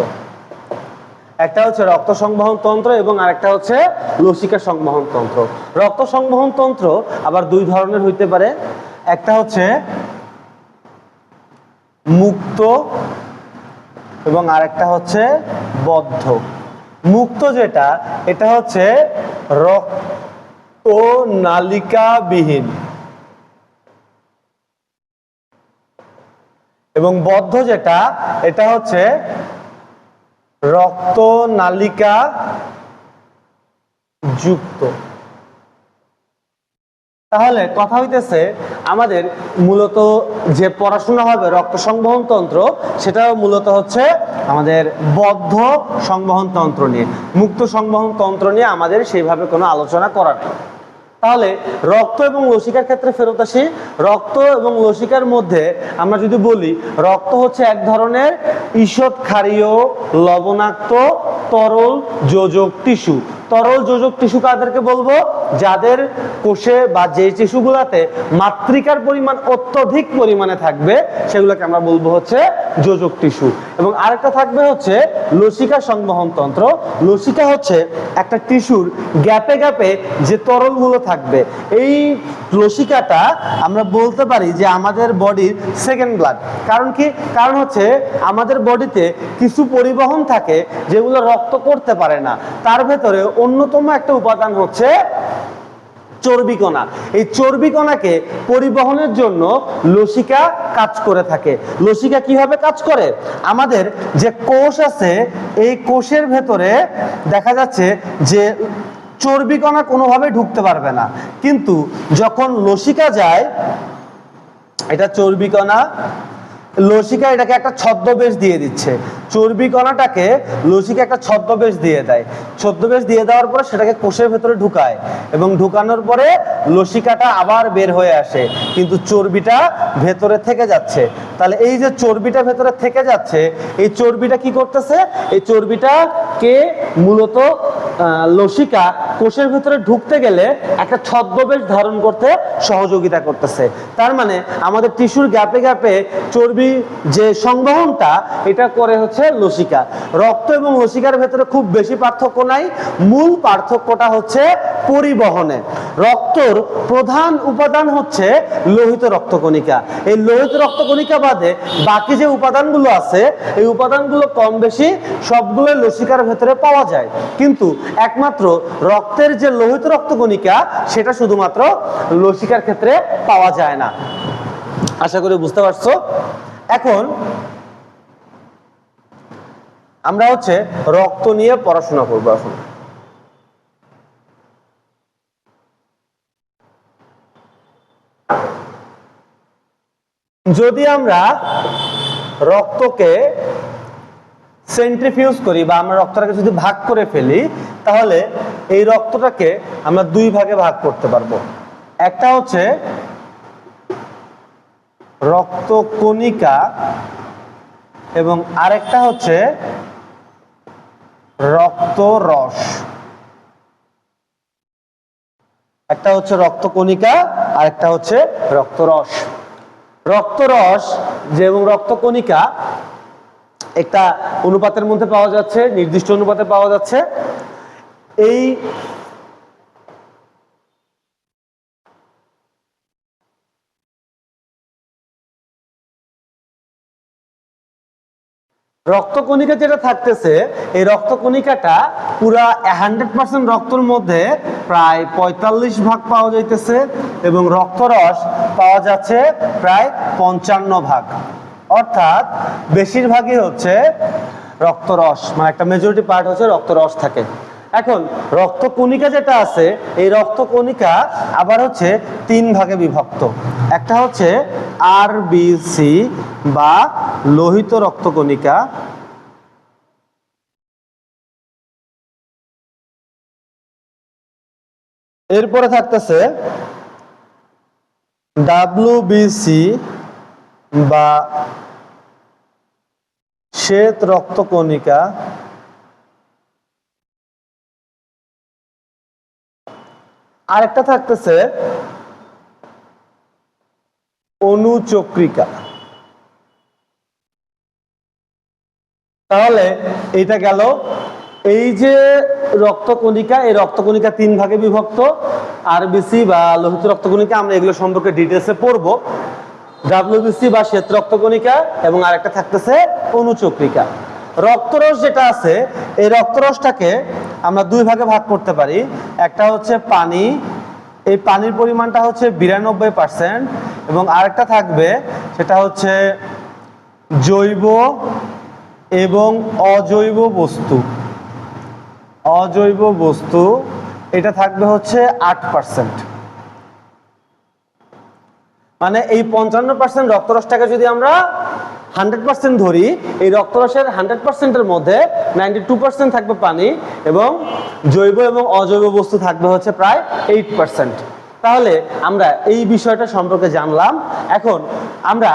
একটা হচ্ছে রক্ত সংবহন তন্ত্র এবং আরেকটা হচ্ছে লসিকা সংবহন তন্ত্র। রক্ত সংবহন তন্ত্র আবার দুই ধরনের হইতে পারে। একটা হচ্ছে মুক্ত এবং আরেকটা হচ্ছে বদ্ধ। মুক্ত যেটা, এটা হচ্ছে রক্ত নালিকাবিহীন, এবং বদ্ধ যেটা, এটা হচ্ছে রক্ত নালিকা যুক্ত। তাহলে কথা হইতেছে আমাদের মূলত যে পড়াশোনা হবে রক্ত সংবহন তন্ত্র, সেটাও মূলত হচ্ছে আমাদের বদ্ধ সংবহন তন্ত্র নিয়ে। মুক্ত সংবহন তন্ত্র নিয়ে আমাদের সেইভাবে কোনো আলোচনা করা নেই। তাহলে রক্ত এবং লসিকার ক্ষেত্রে ফেরত আসি। রক্ত এবং লসিকার মধ্যে আমরা যদি বলি, রক্ত হচ্ছে এক ধরনের ঈষৎ ক্ষারীয় লবণাক্ত তরল যোজক টিস্যু। তরল যোজক টিস্যু কাদেরকে বলবো? যাদের কোষে বা যে টিস্যুগুলাতে মাতৃকার পরিমাণ অত্যধিক পরিমাণে থাকবে, সেগুলোকে আমরা বলবো হচ্ছে যোজক টিস্যু। এবং আরেকটা থাকবে হচ্ছে লসিকা সংবহন তন্ত্র। লসিকা হচ্ছে একটা টিস্যুর গ্যাপে গ্যাপে যে তরলগুলো থাকবে। এই লসিকাটা আমরা বলতে পারি যে আমাদের বডির সেকেন্ড ব্লাড। কারণ কি? কারণ হচ্ছে আমাদের বডিতে কিছু পরিবহন থাকে যেগুলো রক্ত করতে পারে না। তার ভেতরে অন্যতম একটা উপাদান হচ্ছে চর্বিকণা। এই চর্বিকণাকে পরিবহনের জন্য লসিকা কাজ করে থাকে। লসিকা কিভাবে কাজ করে? আমাদের যে কোষ আছে, এই কোষের ভেতরে দেখা যাচ্ছে যে চর্বিকণা কোনোভাবে ঢুকতে পারবে না, কিন্তু যখন লসিকা যায়, এটা চর্বিকণা লসিকা এটাকে একটা ছদ্মবেশ দিয়ে দিচ্ছে, চর্বি কণাটাকে লসিকা একটা ছদ্মবেশ দিয়ে দেয়। ছদ্মবেশ দিয়ে দেওয়ার পরে সেটাকে কোষের ভেতরে ঢুকায় এবং ঢুকানোর পরে লসিকাটা আবার বের হয়ে আসে, কিন্তু চর্বিটা ভেতরে থেকে যাচ্ছে। তাহলে এই যে চর্বিটা ভেতরে থেকে যাচ্ছে, এই চর্বিটা কি করতেছে? এই চর্বিটাকে মূলত লসিকা কোষের ভেতরে ঢুকতে গেলে একটা ছদ্মবেশ ধারণ করতে সহযোগিতা করতেছে। তার মানে আমাদের টিস্যুর গ্যাপে গ্যাপে চর্বি যে সংবহনটা এটা করে হচ্ছে লসিকা। রক্ত এবং লসিকার ভেতরে খুব বেশি পার্থক্য নাই, মূল পার্থক্যটা হচ্ছে পরিবহনে। রক্তর প্রধান উপাদান হচ্ছে লোহিত রক্তকণিকা। এই লোহিত রক্তকণিকা বাদে বাকি যে উপাদানগুলো আছে, এই উপাদানগুলো কম বেশি সবগুলো লসিকার ভেতরে পাওয়া যায়, কিন্তু একমাত্র রক্তের যে লোহিত রক্তকণিকা সেটা শুধুমাত্র লসিকার ক্ষেত্রে পাওয়া যায় না। আশা করি বুঝতে পারছো। এখন আমরা হচ্ছে রক্ত নিয়ে পড়াশোনা করবো। এখন যদি আমরা রক্তকে সেন্ট্রিফিউজ করি বা আমরা রক্তটাকে যদি ভাগ করে ফেলি, তাহলে এই রক্তটাকে আমরা দুই ভাগে ভাগ করতে পারবো। একটা হচ্ছে রক্তকণিকা এবং আরেকটা হচ্ছে রক্তরস। একটা হচ্ছে রক্তকণিকা আর একটা হচ্ছে রক্তরস। রক্তরস যে এবং রক্তকণিকা একটা অনুপাতের মধ্যে পাওয়া যাচ্ছে, নির্দিষ্ট অনুপাতে পাওয়া যাচ্ছে। এই রক্তকণিকা যেটা থাকতেছে, এই রক্তকণিকাটা পুরা 100% রক্তের মধ্যে প্রায় 45 ভাগ পাওয়া যাইতেছে এবং রক্তরস পাওয়া যাচ্ছে প্রায় 55 ভাগ। অর্থাৎ বেশিরভাগই হচ্ছে রক্তরস, মানে একটা মেজরিটি পার্ট হচ্ছে রক্তরস থাকে। এখন রক্তকণিকা যেটা আছে, এই রক্তকণিকা আবার হচ্ছে তিন ভাগে বিভক্ত। একটা হচ্ছে আরবিসি বা লোহিত রক্তকণিকা, এরপরে থাকতেছে ডাব্লিউবিসি বা শ্বেত রক্তকণিকা, আরেকটা থাকতেছে অনুচক্রিকা। তাহলে এটা গেল এই যে রক্তকণিকা, এই রক্তকণিকা তিন ভাগে বিভক্ত। আরবিসি বা লোহিত রক্তকণিকা আমরা এগুলো সম্পর্কে ডিটেলসে পড়বো। ডাব্লিউবিসি বা শ্বেত রক্তকণিকা এবং আরেকটা থাকতেছে অনুচক্রিকা। রক্তরস যেটা আছে, এই রক্তরসটাকে আমরা দুই ভাগে ভাগ করতে পারি। একটা হচ্ছে পানি, এই পানির পরিমাণটা হচ্ছে 92%, এবং আরেকটা থাকবে সেটা হচ্ছে জৈব এবং অজৈব বস্তু। অজৈব বস্তু এটা থাকবে হচ্ছে 8%। মানে এই 55% রক্তরসটাকে যদি আমরা 100% ধরি, এই রক্তরসের 100%-এর মধ্যে 92% থাকবে পানি এবং জৈব এবং অজৈব বস্তু থাকবে হচ্ছে প্রায় 8%। তাহলে আমরা এই বিষয়টা সম্পর্কে জানলাম। এখন আমরা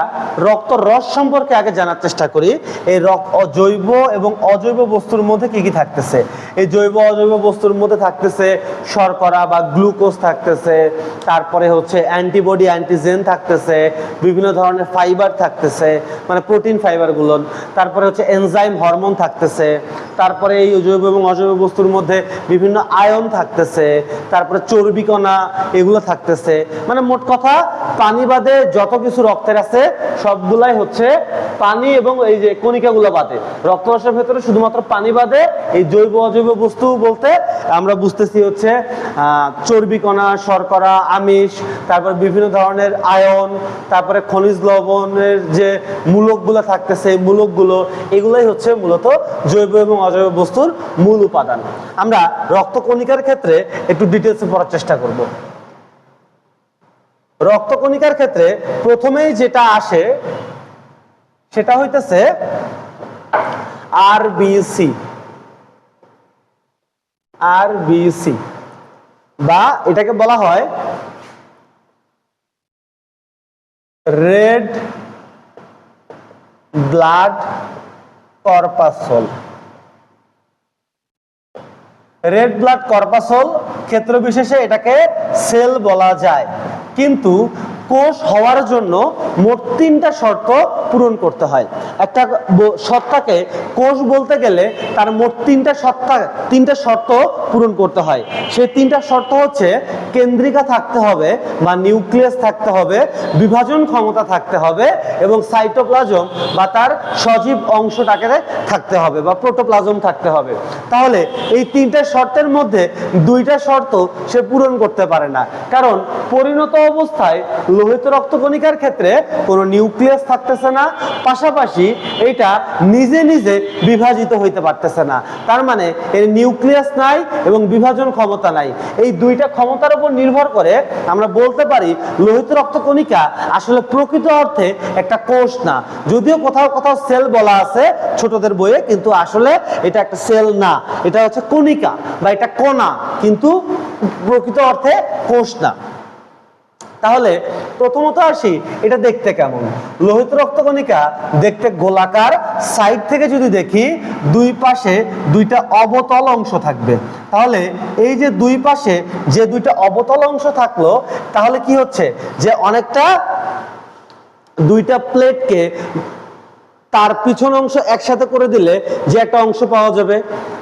রক্তরস সম্পর্কে আগে জানার চেষ্টা করি। এই জৈব এবং অজৈব বস্তুর মধ্যে কি কি থাকতেছে। এই জৈব অজৈব বস্তুর মধ্যে থাকতেছে শর্করা বা গ্লুকোজ থাকতেছে, তারপরে হচ্ছে অ্যান্টিবডি অ্যান্টিজেন থাকতেছে, বিভিন্ন ধরনের ফাইবার থাকতেছে, মানে প্রোটিন ফাইবারগুলো, তারপরে হচ্ছে এনজাইম হরমোন থাকতেছে, তারপরে এই জৈব এবং অজৈব বস্তুর মধ্যে বিভিন্ন আয়ন থাকতেছে, তারপরে চর্বিকণা এগুলো থাকতেছে। মানে মোট কথা পানি বাদে যত কিছু রক্তের আছে সবগুলাই হচ্ছে পানি, এবং এই যে কণিকাগুলো বাদে রক্তরসের ভেতরে শুধুমাত্র পানি বাদে এই জৈব অজৈব বস্তু বলতে আমরা বুঝতেছি হচ্ছে চর্বিকণা, শর্করা, আমিষ, তারপর বিভিন্ন ধরনের আয়ন, তারপরে খনিজ লবণের যে মূলকগুলো থাকতেছে, এই মূলকগুলো এগুলাই হচ্ছে মূলত জৈব এবং অজৈব বস্তুর মূল উপাদান। আমরা রক্তকণিকার ক্ষেত্রে একটু ডিটেলসে পড়ার চেষ্টা করব। রক্তকণিকার ক্ষেত্রে প্রথমেই যেটা আসে সেটা হইতেছে আরবিসি, আরবিসি বা এটাকে বলা হয় red blood corpuscle. Red blood corpuscle ক্ষেত্র বিশেষে এটাকে সেল বলা যায়, কিন্তু কোষ হওয়ার জন্য মোট 3টা শর্ত পূরণ করতে হয়। একটা সত্তাকে কোষ বলতে গেলে তার মোট 3টা শর্ত পূরণ করতে হয়। সেই 3টা শর্ত হচ্ছে কেন্দ্রিকা থাকতে হবে বা নিউক্লিয়াস থাকতে হবে, বিভাজন ক্ষমতা থাকতে হবে এবং সাইটোপ্লাজম বা তার সজীব অংশটাকে থাকতে হবে বা প্রোটোপ্লাজম থাকতে হবে। তাহলে এই 3টা শর্তের মধ্যে 2টা শর্ত সে পূরণ করতে পারে না, কারণ পরিণত অবস্থায় লোহিত রক্তকণিকার ক্ষেত্রে কোনো নিউক্লিয়াস থাকতেছে না, পাশাপাশি এটা নিজে নিজে বিভাজিত হইতে পারতেছে না। তার মানে এর নিউক্লিয়াস নাই এবং বিভাজন ক্ষমতা নাই। এই 2টা ক্ষমতার উপর নির্ভর করে আমরা বলতে পারি লোহিত রক্তকণিকা আসলে প্রকৃত অর্থে একটা কোষ না, যদিও কোথাও কোথাও সেল বলা আছে ছোটদের বইয়ে, কিন্তু আসলে এটা একটা সেল না, এটা হচ্ছে কণিকা বা এটা কণা, কিন্তু প্রকৃত অর্থে কোষ না। তাহলে প্রথমত আসি এটা দেখতে কেমন। লোহিত রক্তকণিকা দেখতে গোলাকার, সাইড থেকে যদি দেখি দুই পাশে 2টা অবতল অংশ থাকবে। তাহলে এই যে দুই পাশে যে 2টা অবতল অংশ থাকলো, তাহলে কি হচ্ছে যে অনেকটা 2টা প্লেটকে তার পিছন অংশ একসাথে করে দিলে যে একটা অংশ পাওয়া যাবে।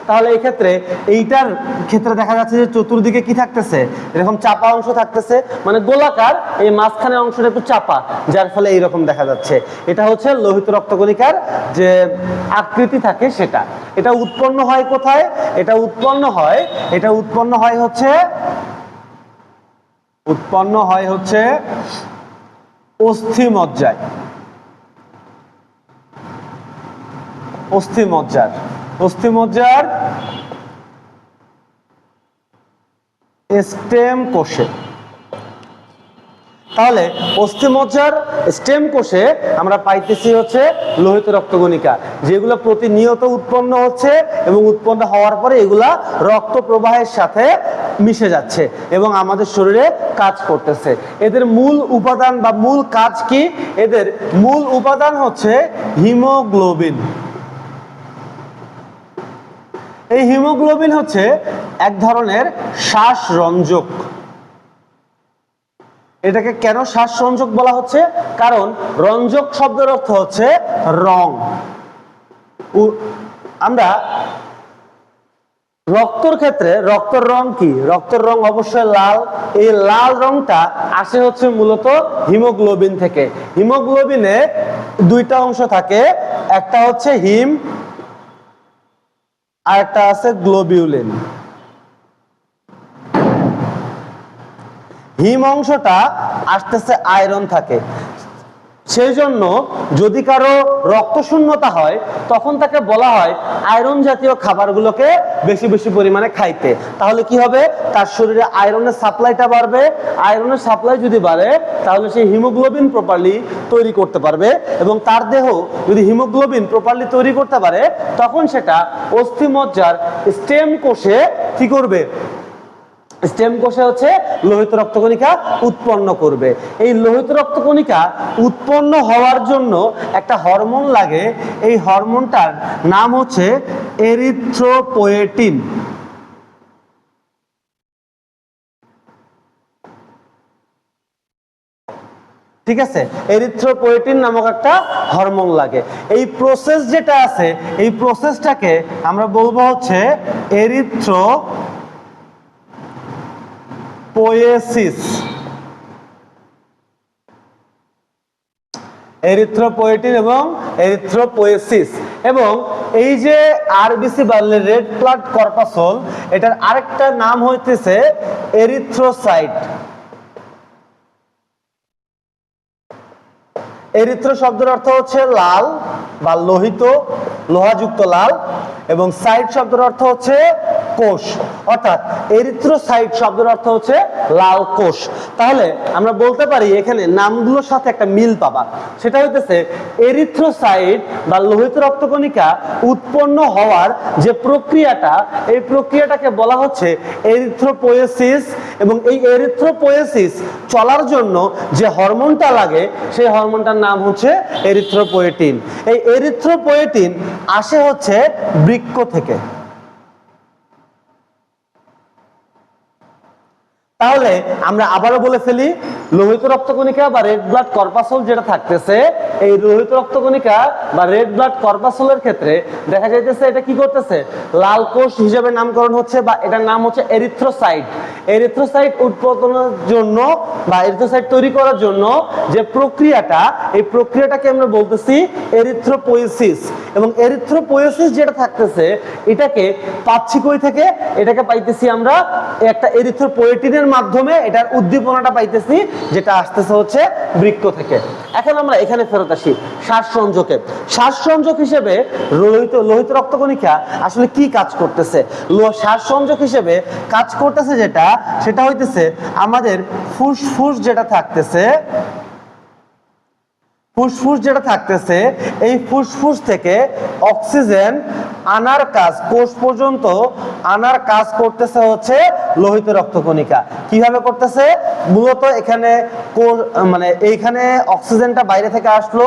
তাহলে এই ক্ষেত্রে এইটার ক্ষেত্রে দেখা যাচ্ছে যে চতুর্দিকে কি থাকতেছে, এরকম চাপা অংশ থাকতেছে, মানে গোলাকার, এই মাঝখানে অংশটা একটু চাপা, যার ফলে এইরকম দেখা যাচ্ছে। এটা হচ্ছে লোহিত রক্তকণিকার যে আকৃতি থাকে সেটা। এটা উৎপন্ন হয় কোথায়? এটা উৎপন্ন হয় হচ্ছে অস্থিমজ্জায়, অস্থিমজ্জার স্টেম কোষে। তাহলে অস্থিমজ্জার স্টেম কোষে আমরা পাইতেছি হচ্ছে লোহিত রক্তকণিকা, যেগুলো প্রতিনিয়ত উৎপন্ন হচ্ছে এবং উৎপন্ন হওয়ার পরে এগুলা রক্ত প্রবাহের সাথে মিশে যাচ্ছে এবং আমাদের শরীরে কাজ করতেছে। এদের মূল উপাদান বা মূল কাজ কি? এদের মূল উপাদান হচ্ছে হিমোগ্লোবিন। এই হিমোগ্লোবিন হচ্ছে এক ধরনের শ্বাসরঞ্জক। এটাকে কেন শ্বাসরঞ্জক বলা হচ্ছে? কারণ রঞ্জক শব্দের অর্থ হচ্ছে রং। আমরা রক্তর ক্ষেত্রে রক্তর রং কি? রক্তের রং অবশ্যই লাল। এই লাল রংটা আসে হচ্ছে মূলত হিমোগ্লোবিন থেকে। হিমোগ্লোবিনে 2টা অংশ থাকে, একটা হচ্ছে হিম আর একটা আছে গ্লোবিউলিন। হিম অংশটা আসতেছে আয়রন থাকে, সেই জন্য যদি কারো রক্ত শূন্যতা হয় তখন তাকে বলা হয় আয়রন জাতীয় খাবারগুলোকে বেশি বেশি পরিমাণে খাইতে। তাহলে কি হবে? তার শরীরে আয়রনের সাপ্লাইটা বাড়বে। আয়রনের সাপ্লাই যদি বাড়ে তাহলে সে হিমোগ্লোবিন প্রপারলি তৈরি করতে পারবে এবং তার দেহ যদি হিমোগ্লোবিন প্রপারলি তৈরি করতে পারে তখন সেটা অস্থিমজ্জার স্টেম কোষে কি করবে? স্টেম কোষে হচ্ছে লোহিত রক্তকণিকা উৎপন্ন করবে। এই লোহিত রক্তকণিকা উৎপন্ন হওয়ার জন্য একটা হরমোন লাগে, এই হরমোনটার নাম হচ্ছে এরিথ্রোপোয়েটিন। ঠিক আছে, এরিথ্রোপোয়েটিন নামক একটা হরমোন লাগে। এই প্রসেস যেটা আছে এই প্রসেসটাকে আমরা বলবো হচ্ছে এরিথ্রোপোয়েসিস। এরিথ্রোপোয়েটিন এবং এরিথ্রোপোয়েসিস। এবং এই যে আরবিসি বা রেড ব্লাড কর্পাসল, এটার আরেকটা নাম হইতেছে এরিথ্রোসাইট। এরিথ্রো শব্দের অর্থ হচ্ছে লাল বা লোহিত, লোহাযুক্ত লাল, এবং সাইট শব্দের অর্থ হচ্ছে কোষ, অর্থাৎ এরিথ্রোসাইট শব্দের অর্থ হচ্ছে লাল কোষ। তাহলে আমরা বলতে পারি এখানে নামগুলোর সাথে একটা মিল পাবা, সেটা হইতেছে এরিথ্রোসাইট বা লোহিত রক্তকণিকা উৎপন্ন হওয়ার যে প্রক্রিয়াটা, এই প্রক্রিয়াটাকে বলা হচ্ছে এরিথ্রোপোয়েসিস, এবং এই এরিথ্রোপোয়েসিস চলার জন্য যে হরমোনটা লাগে সেই হরমোনটার নাম হচ্ছে এরিথ্রোপোয়েটিন। এই এরিথ্রোপোয়েটিন আসে হচ্ছে বৃক্ক থেকে। তাহলে আমরা আবারও বলে ফেলি, লোহিত রক্তকণিকা বা রেড ব্লাড কর্পাসল যেটা থাকতেছে, এই লোহিত রক্তকণিকা বা রেড ব্লাড কর্পাসলের ক্ষেত্রে দেখা যাইতেছে এটা কি করতেছে, লাল কোষ হিসেবে নামকরণ হচ্ছে, বা এটার নাম হচ্ছে এরিথ্রোসাইট। এরিথ্রোসাইট উৎপাদনের জন্য বা এরিথ্রোসাইট তৈরি করার জন্য যে প্রক্রিয়াটা, এই প্রক্রিয়াটাকে আমরা বলতেছি এরিথ্রোপোয়েসিস। এবং এরিথ্রোপোয়েসিস যেটা থাকতেছে এটাকে পাচ্ছি কই থেকে, এটাকে পাইতেছি আমরা একটা এরিথ্রোপোয়েটিনের মাধ্যমে, এটার উদ্দীপনাটা পাইতেছি যেটা আসতেছে হচ্ছে বৃক্ক থেকে। এখন আমরা এখানে ফেরত আসি শ্বাস সংযোগে। শ্বাস সংযোগ হিসেবে লোহিত রক্তকণিকা আসলে কি কাজ করতেছে? শ্বাস সংযোগ হিসেবে কাজ করতেছে যেটা, সেটা হইতেছে আমাদের ফুসফুস যেটা থাকতেছে, ফুসফুস যেটা থাকতেছে এই ফুসফুস থেকে অক্সিজেন আনার কাজ, কোষ পর্যন্ত আনার কাজ করতেছে হচ্ছে লোহিত রক্তকণিকা। কিভাবে করতেছে? মূলত এখানে মানে এইখানে অক্সিজেনটা বাইরে থেকে আসলো,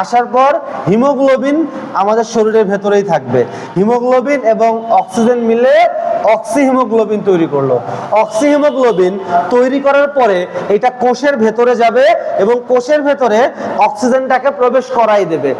আসার পর হিমোগ্লোবিন আমাদের শরীরের ভেতরেই থাকবে। হিমোগ্লোবিন এবং অক্সিজেন মিলে অক্সি হিমোগ্লোবিন তৈরি করলো। অক্সি হিমোগ্লোবিন তৈরি করার পরে এটা কোষের ভেতরে যাবে এবং কোষের ভেতরে অক্সিজেনটাকে প্রবেশ করাই দেবে।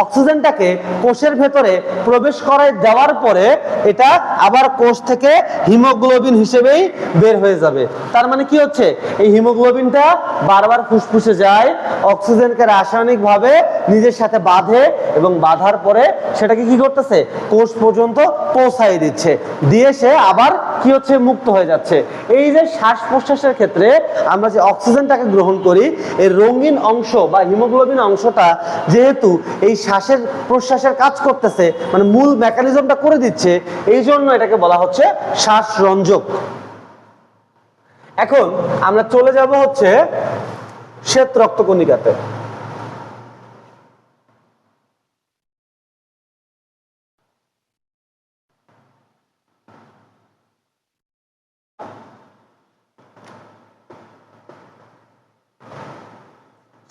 অক্সিজেনটাকে কোষের ভেতরে প্রবেশ করাই দেওয়ার পরে এটা আবার কোষ থেকে হিমোগ্লোবিন হিসেবেই বের হয়ে যাবে। তার মানে কি হচ্ছে, এই হিমোগ্লোবিনটা বারবার ফুসফুসে যায়, অক্সিজেনকে রাসায়নিকভাবে নিজের সাথে বাঁধে এবং বাঁধার পরে সেটাকে কি করতেছে, কোষ পর্যন্ত পৌঁছাই দিচ্ছে, দিয়ে সে আবার কি হচ্ছে, মুক্ত হয়ে যাচ্ছে। এই যে শ্বাস প্রশ্বাসের ক্ষেত্রে আমরা যে অক্সিজেনটাকে গ্রহণ করি, এই রঙিন অংশ বা হিমোগ্লোবিন অংশটা যেহেতু এই শ্বাসের প্রশ্বাসের কাজ করতেছে, মানে মূল মেকানিজমটা করে দিচ্ছে, এই জন্য এটাকে বলা হচ্ছে শ্বাস রঞ্জক। এখন আমরা চলে যাব হচ্ছে শ্বেত রক্তকণিকাতে।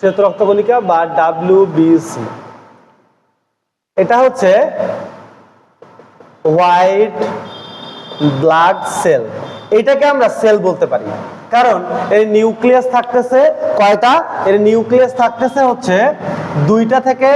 শ্বেত রক্তকণিকা বা WBC, এটা হচ্ছে হোয়াইট ব্লাড সেল। এটাকে আমরা সেল বলতে পারি কারণ এর নিউক্লিয়াস থাকতেছে কয়টা, এর নিউক্লিয়াস থাকতেছে হচ্ছে 2টা থেকে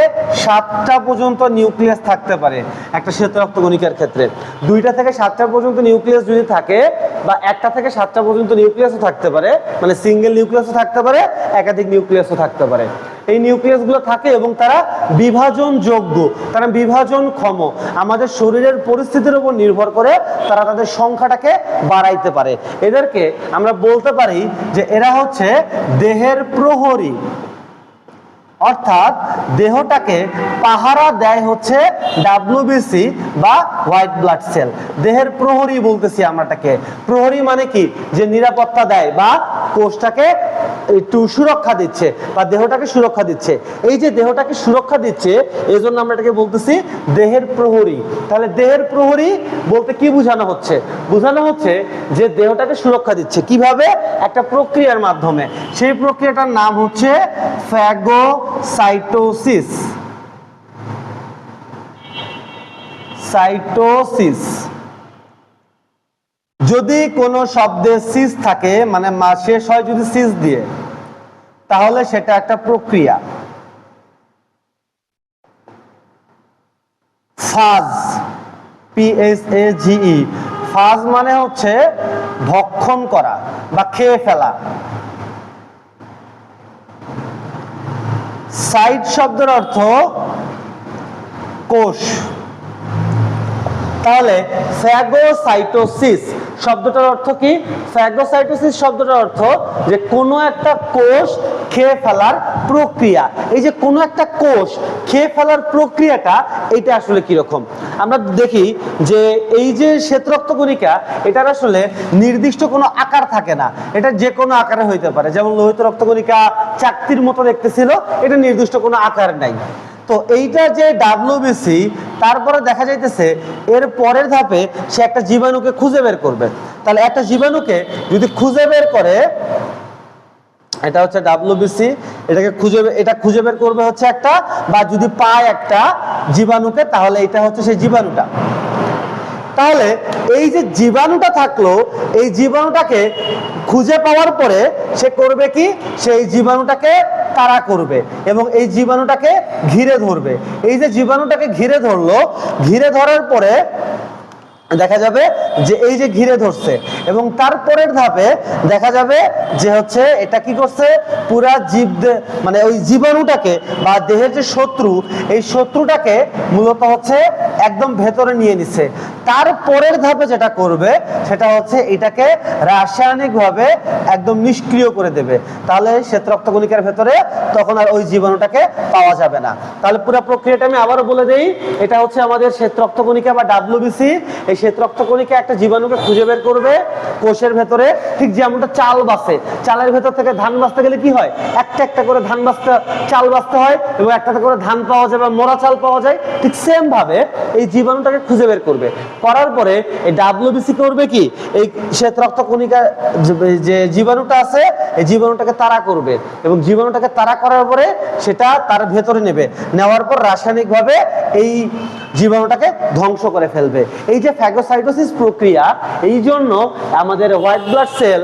7টা পর্যন্ত নিউক্লিয়াস থাকতে পারে একটা শ্বেত রক্তকণিকার ক্ষেত্রে। 2টা থেকে 7টা পর্যন্ত নিউক্লিয়াস যদি থাকে, বা 1টা থেকে 7টা পর্যন্ত নিউক্লিয়াসও থাকতে পারে, মানে সিঙ্গেল নিউক্লিয়াসও থাকতে পারে, একাধিক নিউক্লিয়াসও থাকতে পারে। এই নিউক্লিয়াসগুলো থাকে এবং তারা বিভাজনযোগ্য, তারা বিভাজনক্ষম। আমাদের শরীরের পরিস্থিতির উপর নির্ভর করে তারা তাদের সংখ্যাটাকে বাড়াইতে পারে। এদেরকে আমরা বলতে পারি যে এরা হচ্ছে দেহের প্রহরী, অর্থাৎ দেহটাকে পাহারা দেয় হচ্ছে WBC বা হোয়াইট ব্লাড সেল। দেহের প্রহরী বলতেছি আমরা এটাকে। প্রহরী মানে কি, যে নিরাপত্তা দেয় বা কোষটাকে একটু সুরক্ষা দিচ্ছে বা দেহটাকে সুরক্ষা দিচ্ছে। এই যে দেহটাকে সুরক্ষা দিচ্ছে, এই জন্য আমরা এটাকে বলতেছি দেহের প্রহরী। তাহলে দেহের প্রহরী বলতে কি বোঝানো হচ্ছে? বোঝানো হচ্ছে যে দেহটাকে সুরক্ষা দিচ্ছে কিভাবে, একটা প্রক্রিয়ার মাধ্যমে। সেই প্রক্রিয়াটার নাম হচ্ছে ফ্যাগোসাইটোসিস। সাইটোসিস। যদি কোনো শব্দে সিস থাকে, মানে শেষ হয় যদি সিস দিয়ে, তাহলে সেটা একটা প্রক্রিয়া। ফাজ, PHAGE, ফাজ মানে হচ্ছে ভক্ষণ করা বা খেয়ে ফেলা। সাইট শব্দের অর্থ কোষ। তাহলে ফ্যাগোসাইটোসিস শব্দটার অর্থ কি? ফ্যাগোসাইটোসিস শব্দটার অর্থ যে কোনো একটা কোষ খেয়ে ফেলার প্রক্রিয়া, এই যে কোনো একটা কোষ খেয়ে ফেলার প্রক্রিয়াটা এটা আসলে কিরকম। আমরা দেখি যে এই যে শ্বেত রক্তকণিকা এটার আসলে নির্দিষ্ট কোনো আকার থাকে না, এটা যে কোনো আকারে হইতে পারে। যেমন লোহিত রক্তকণিকা চাকতির মতো দেখতে ছিল, এটা নির্দিষ্ট কোনো আকার নাই। তো এইটা যে ডাব্লিউবিসি, তারপরে দেখা যাইতেছে এর পরের ধাপে সে একটা জীবাণুকে খুঁজে বের করবে। তাহলে একটা জীবাণুকে যদি খুঁজে বের করে, এটা হচ্ছে ডাব্লিউবিসি, এটাকে খুঁজে বের করবে হচ্ছে একটা, বা যদি পায় একটা জীবাণুকে, তাহলে এটা হচ্ছে সেই জীবাণুটা। তাহলে এই যে জীবাণুটা থাকলো, এই জীবাণুটাকে খুঁজে পাওয়ার পরে সে করবে কি, সেই জীবাণুটাকে তাড়া করবে এবং এই জীবাণুটাকে ঘিরে ধরবে। এই যে জীবাণুটাকে ঘিরে ধরলো, ঘিরে ধরার পরে দেখা যাবে যে এই যে ঘিরে ধরছে, এবং তারপরের ধাপে দেখা যাবে যে হচ্ছে এটা কি করছে, পুরা মানে ওই জীবাণুটাকে বা দেহের যে শত্রু, এই শত্রুটাকে মূলত হচ্ছে একদম ভেতরে নিয়ে নিচ্ছে। তারপরের ধাপে যেটা করবে সেটা হচ্ছে এটাকে রাসায়নিকভাবে একদম নিষ্ক্রিয় করে দেবে। তাহলে শ্বেত রক্তকণিকার ভেতরে তখন আর ওই জীবাণুটাকে পাওয়া যাবে না। তাহলে পুরো প্রক্রিয়াটা আমি আবারও বলে দেই, এটা হচ্ছে আমাদের শ্বেত রক্তকণিকা বা ডাব্লিউবিসি। এই শ্বেত রক্তকণিকা একটা জীবাণুকে খুঁজে বের করবে কোষের ভেতরে, ঠিক যেমনটা চাল বাছে, চালের ভেতর থেকে ধান বাছতে গেলে কি হয়, একটা একটা করে চাল বাছতে হয় এবং একটা করে ধান পাওয়া যায় বা মোড়া চাল পাওয়া যায়। ঠিক সেম ভাবে এই জীবাণুটাকে খুঁজে বের করবে, করার পরে এই ডাব্লিউবিসি করবে কি, এই শ্বেত রক্তকণিকা যে জীবাণুটা আছে এই জীবাণুটাকে তাড়া করবে এবং জীবাণুটাকে তাড়া করার পরে সেটা তার ভেতরে নেবে, নেওয়ার পর রাসায়নিকভাবে এই জীবাণুটাকে ধ্বংস করে ফেলবে। এই যে ফ্যাগোসাইটোসিস প্রক্রিয়া, এই জন্য আমাদের হোয়াইট ব্লাড সেল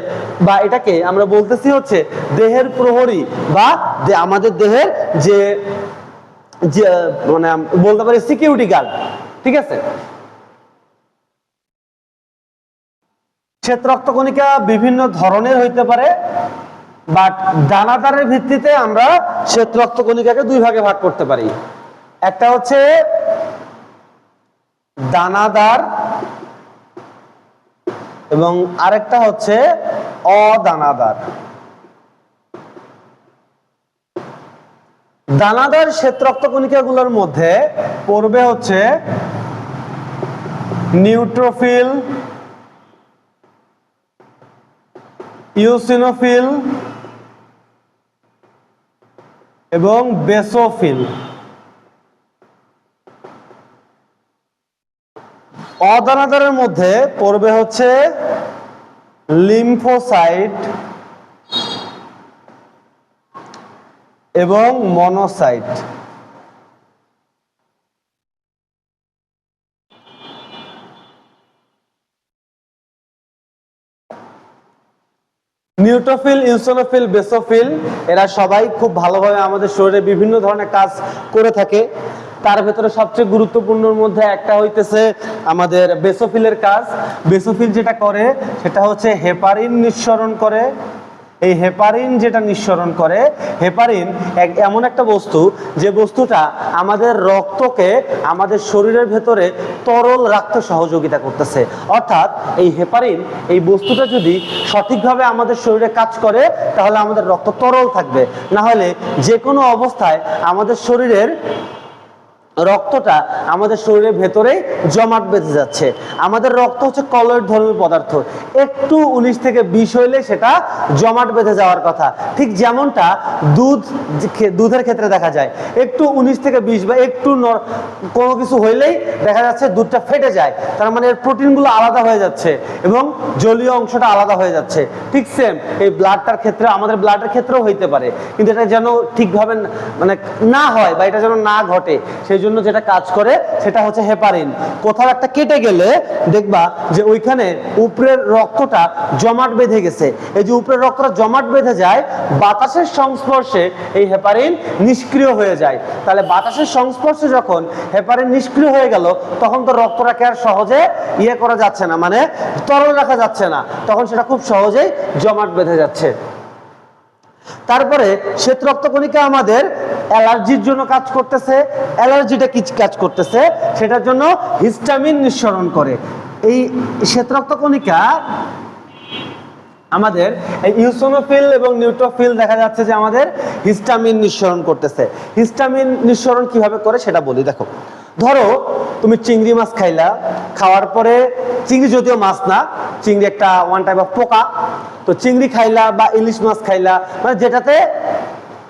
বা এটাকে আমরা বলতেছি হচ্ছে দেহের প্রহরী বা আমাদের দেহের যে মানে বলতে পারি সিকিউরিটি গার্ড। ঠিক আছে, শ্বেত রক্তকণিকা বিভিন্ন ধরনের হইতে পারে, বাট দানাদারের ভিত্তিতে আমরা শ্বেত রক্তকণিকাকে দুই ভাগে ভাগ করতে পারি। একটা হচ্ছে দানাদার এবং আরেকটা হচ্ছে অদানাদার। দানাদার শ্বেত রক্তকণিকাগুলোর মধ্যে পড়বে হচ্ছে নিউট্রোফিল, ইওসিনোফিল এবং বেসোফিল। অদানাদারের মধ্যে পড়বে হচ্ছে লিম্ফোসাইট এবং মনোসাইট। নিউট্রোফিল, ইওসিনোফিল, বেসোফিল এরা সবাই খুব ভালোভাবে আমাদের শরীরে বিভিন্ন ধরনের কাজ করে থাকে। তার ভেতরে সবচেয়ে গুরুত্বপূর্ণর মধ্যে একটা হইতেছে আমাদের বেসোফিলের কাজ। বেসোফিল যেটা করে সেটা হচ্ছে হেপারিন নিঃসরণ করে। এই হেপারিন যেটা নিঃসরণ করে, হেপারিন এমন একটা বস্তু যে বস্তুটা আমাদের রক্তকে আমাদের শরীরের ভেতরে তরল রাখতে সহযোগিতা করতেছে। অর্থাৎ এই হেপারিন, এই বস্তুটা যদি সঠিকভাবে আমাদের শরীরে কাজ করে তাহলে আমাদের রক্ত তরল থাকবে, না হলে যে কোনো অবস্থায় আমাদের শরীরের রক্তটা আমাদের শরীরের ভেতরে জমাট বেঁধে যাচ্ছে। আমাদের রক্ত হচ্ছে কলয়েড ধর্মী পদার্থ, একটু 19 থেকে 20 হইলে সেটা জমাট বেঁধে যাওয়ার কথা। ঠিক যেমনটা দুধের ক্ষেত্রে দেখা যায়, একটু 19 থেকে 20 বা একটু কোনো কিছু হইলেই দেখা যাচ্ছে দুধটা ফেটে যায়, তার মানে এর প্রোটিনগুলো আলাদা হয়ে যাচ্ছে এবং জলীয় অংশটা আলাদা হয়ে যাচ্ছে। ঠিক সেম এই ব্লাডটার ক্ষেত্রে, আমাদের ব্লাডের ক্ষেত্রেও হইতে পারে, কিন্তু এটা যেন ঠিকভাবে মানে না হয় বা এটা যেন না ঘটে, সেই জন্য যেটা কাজ করে সেটা হচ্ছে হেপারিন। কোথাও একটা কেটে গেলে দেখবা যে ওইখানে উপরের রক্তটা জমাট বেঁধে গেছে, এই যে উপরের রক্তটা জমাট বেঁধে যায়, বাতাসের সংস্পর্শে এই হেপারিন নিষ্ক্রিয় হয়ে যায়। তাহলে বাতাসের সংস্পর্শে যখন হেপারিন নিষ্ক্রিয় হয়ে গেল তখন তো রক্তটাকে আর সহজে করা যাচ্ছে না, মানে তরল রাখা যাচ্ছে না, তখন সেটা খুব সহজেই জমাট বেঁধে যাচ্ছে। তারপরে শ্বেত রক্তকণিকা আমাদের অ্যালার্জির জন্য কাজ করতেছে। অ্যালার্জিটা কি কাজ করতেছে, সেটার জন্য হিস্টামিন নিঃসরণ করে। এই শ্বেত রক্তকণিকা আমাদের ইওসিনোফিল এবং নিউট্রোফিল দেখা যাচ্ছে যে আমাদের হিস্টামিন নিঃসরণ করতেছে। হিস্টামিন নিঃসরণ কিভাবে করে সেটা বলি। দেখো, ধরো তুমি চিংড়ি মাছ খাইলা, খাওয়ার পরে চিংড়ি যদিও মাছ না, চিংড়ি একটা ওয়ান টাইপ অফ পোকা, তো চিংড়ি খাইলা বা ইলিশ মাছ খাইলা, মানে যেটাতে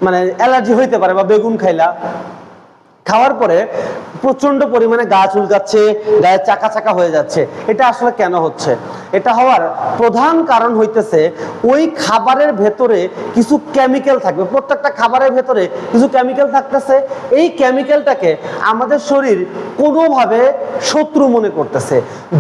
মানে অ্যালার্জি হইতে পারে, বা বেগুন খাইলা, খাওয়ার পরে প্রচন্ড পরিমাণে গা চুলকাচ্ছে, গায়ে চাকা চাকা হয়ে যাচ্ছে। এটা আসলে কেন হচ্ছে? এটা হওয়ার প্রধান কারণ হইতেছে ওই খাবারের ভেতরে কিছু কেমিক্যাল থাকবে। প্রত্যেকটা খাবারের ভেতরে কিছু কেমিক্যাল থাকতেছে। এই কেমিক্যালটাকে আমাদের শরীর কোনোভাবে শত্রু মনে করতেছে।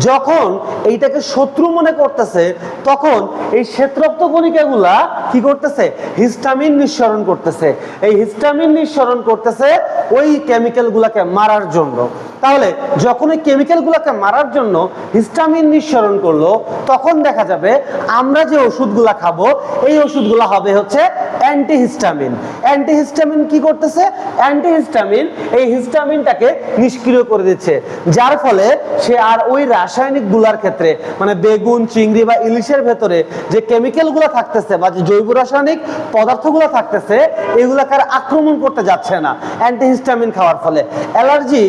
যখন এইটাকে শত্রু মনে করতেছে, তখন এই শ্বেতরক্ত কণিকাগুলা কি করতেছে? হিস্টামিন নিঃসরণ করতেছে। এই হিস্টামিন নিঃসরণ করতেছে ওই কেমিক্যাল গুলাকে মারার জন্য। তাহলে যখন এই কেমিক্যাল গুলাকে মারার জন্য হিস্টামিন নিঃসরণ করলো, তখন দেখা যাবে আমরা যে ওষুধগুলা খাবো এই ওষুধগুলা হবে হচ্ছে অ্যান্টিহিস্টামিন। অ্যান্টিহিস্টামিন কি করতেছে? অ্যান্টিহিস্টামিন এই হিস্টামিনটাকে নিষ্ক্রিয় করে দিচ্ছে, যার ফলে সে আর ওই রাসায়নিক গুলার ক্ষেত্রে, মানে বেগুন, চিংড়ি বা ইলিশের ভেতরে যে কেমিক্যাল গুলা থাকতেছে বা যে জৈব রাসায়নিক পদার্থগুলো থাকতেছে, এগুলাকে আর আক্রমণ করতে যাচ্ছে না অ্যান্টিহিস্টামিন খাওয়ার ফলে। অ্যালার্জি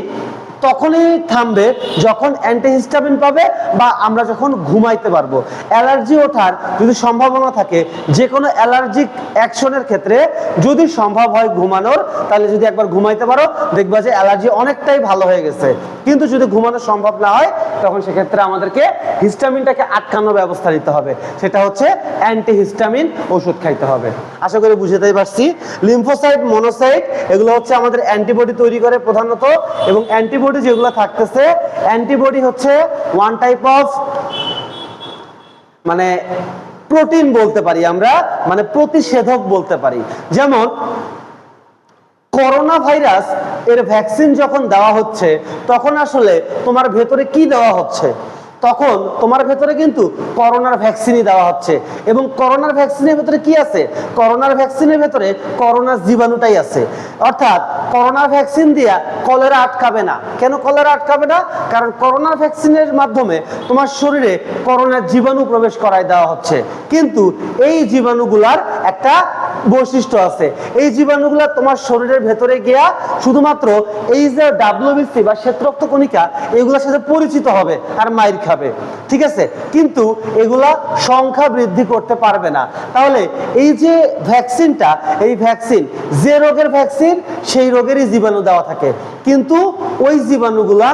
তখনই থামবে যখন অ্যান্টিহিস্টামিন পাবে বা আমরা যখন ঘুমাইতে পারবো। অ্যালার্জি ওঠার যদি সম্ভাবনা থাকে, যে কোনো অ্যালার্জিক অ্যাকশনের ক্ষেত্রে যদি সম্ভব হয় ঘুমানোর, তাহলে যদি একবার ঘুমাইতে পারো দেখবা যে অ্যালার্জি অনেকটাই ভালো হয়ে গেছে। কিন্তু যদি ঘুমানো সম্ভব না হয়, তখন সেক্ষেত্রে আমাদেরকে হিস্টামিনটাকে আটকানোর ব্যবস্থা নিতে হবে। সেটা হচ্ছে অ্যান্টিহিস্টামিন ওষুধ খাইতে হবে। আশা করি বুঝতেই পারছি। লিম্ফোসাইট, মনোসাইট এগুলো হচ্ছে আমাদের অ্যান্টিবডি তৈরি করে প্রধানত, এবং অ্যান্টিবডি যেগুলো থাকতেছে, অ্যান্টিবডি হচ্ছে ওয়ান টাইপ অফ মানে প্রোটিন বলতে পারি আমরা, মানে প্রতিষেধক বলতে পারি। যেমন করোনা ভাইরাস এর ভ্যাকসিন যখন দেওয়া হচ্ছে, তখন আসলে তোমার ভেতরে কি দেওয়া হচ্ছে? তখন তোমার ভেতরে কিন্তু করোনার ভ্যাকসিনই দেওয়া হচ্ছে। এবং করোনার ভ্যাকসিনের ভেতরে কি আছে? করোনার ভ্যাকসিনের ভেতরে করোনার জীবাণুটাই আছে। অর্থাৎ করোনার ভ্যাকসিন দিয়া কলেরা আটকাবে না। কেন কলেরা আটকাবে না? কারণ করোনার ভ্যাকসিনের মাধ্যমে তোমার শরীরে করোনার জীবাণু প্রবেশ করায় দেওয়া হচ্ছে। কিন্তু এই জীবাণুগুলার একটা বৈশিষ্ট্য আছে। এই জীবাণুগুলা তোমার শরীরের ভেতরে গিয়া শুধুমাত্র এই যে ডাব্লিউবিসি বা শ্বেতরক্ত কণিকা, এগুলোর সাথে পরিচিত হবে আর মাইর খাবে, ঠিক আছে? কিন্তু এগুলা সংখ্যা বৃদ্ধি করতে পারবে না। তাহলে এই যে ভ্যাকসিনটা, এই ভ্যাকসিন যে রোগের ভ্যাকসিন, সেই রোগেরই জীবাণু দেওয়া থাকে, কিন্তু ওই জীবাণুগুলা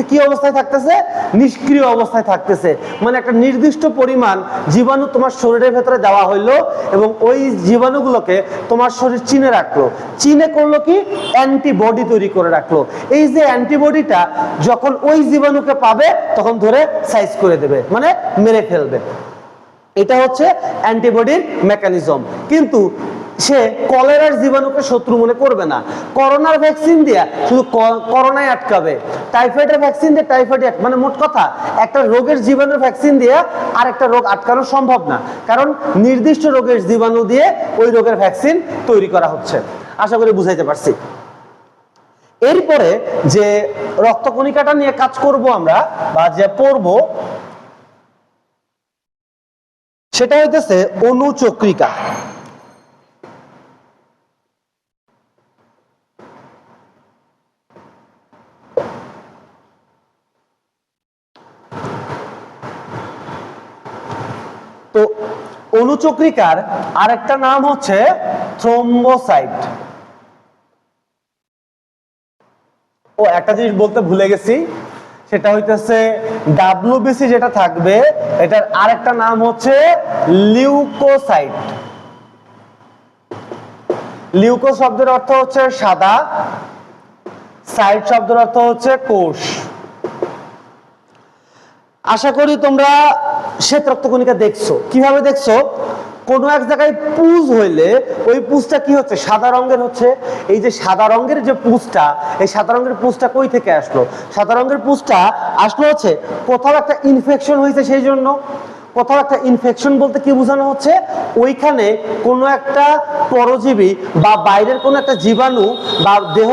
কি অবস্থায় থাকতেছে? নিষ্ক্রিয় অবস্থায় থাকতেছে। মানে একটা নির্দিষ্ট পরিমাণ জীবাণু তোমার শরীরের ভেতরে দেওয়া হইলো, এবং ওই জীবাণুগুলোকে তোমার শরীর চিনে রাখলো। চিনে করলো কি? অ্যান্টিবডি তৈরি করে রাখলো। এই যে অ্যান্টিবডিটা যখন ওই জীবাণুকে পাবে, তখন ধরে সাইজ করে দেবে, মানে মেরে ফেলবে। এটা হচ্ছে অ্যান্টিবডির মেকানিজম। কিন্তু সে কলেরার জীবাণুকে শত্রু মনে করবে না। করোনার ভ্যাকসিন দিয়া শুধু করোনাই আটকাবে, টাইফয়েডের ভ্যাকসিন দিয়ে টাইফয়েড, মানে মোট কথা একটা রোগের জীবাণুর ভ্যাকসিন দিয়ে আর একটা রোগ আটকানো সম্ভব না, কারণ নির্দিষ্ট রোগের জীবাণু দিয়ে ওই রোগের ভ্যাকসিন তৈরি করা হচ্ছে। আশা করি বুঝাইতে পারছি। এরপরে যে রক্তকণিকাটা নিয়ে কাজ করব আমরা, বা যে পড়ব, সেটা হইতেছে অনুচক্রিকা। তো অনুচক্রিকার আরেকটা নাম হচ্ছে থ্রোম্বোসাইট। ও একটা জিনিস বলতে ভুলে গেছি, সেটা হইতেছে ডাব্লিউবিসি যেটা থাকবে, এটার আরেকটা নাম হচ্ছে লিউকোসাইট। লিউকো শব্দের অর্থ হচ্ছে সাদা, সাইট শব্দের অর্থ হচ্ছে কোষ। আশা করি তোমরা শ্বেত রক্তকণিকা দেখছো। কিভাবে দেখছো? কোনো এক জায়গায় পুজ হইলে ওই পুজটা কি হচ্ছে? সাদা রঙের হচ্ছে। এই যে সাদা রঙের যে পুজটা, এই সাদা রঙের পুজটা কই থেকে আসলো? সাদা রঙের পুজটা আসলো হচ্ছে কোথাও একটা ইনফেকশন হয়েছে, সেই জন্য। কোথাও একটা ইনফেকশন বলতে কি বোঝানো হচ্ছে? ওইখানে কোনো একটা পরজীবী বা বাইরের কোনো একটা জীবাণু বা দেহ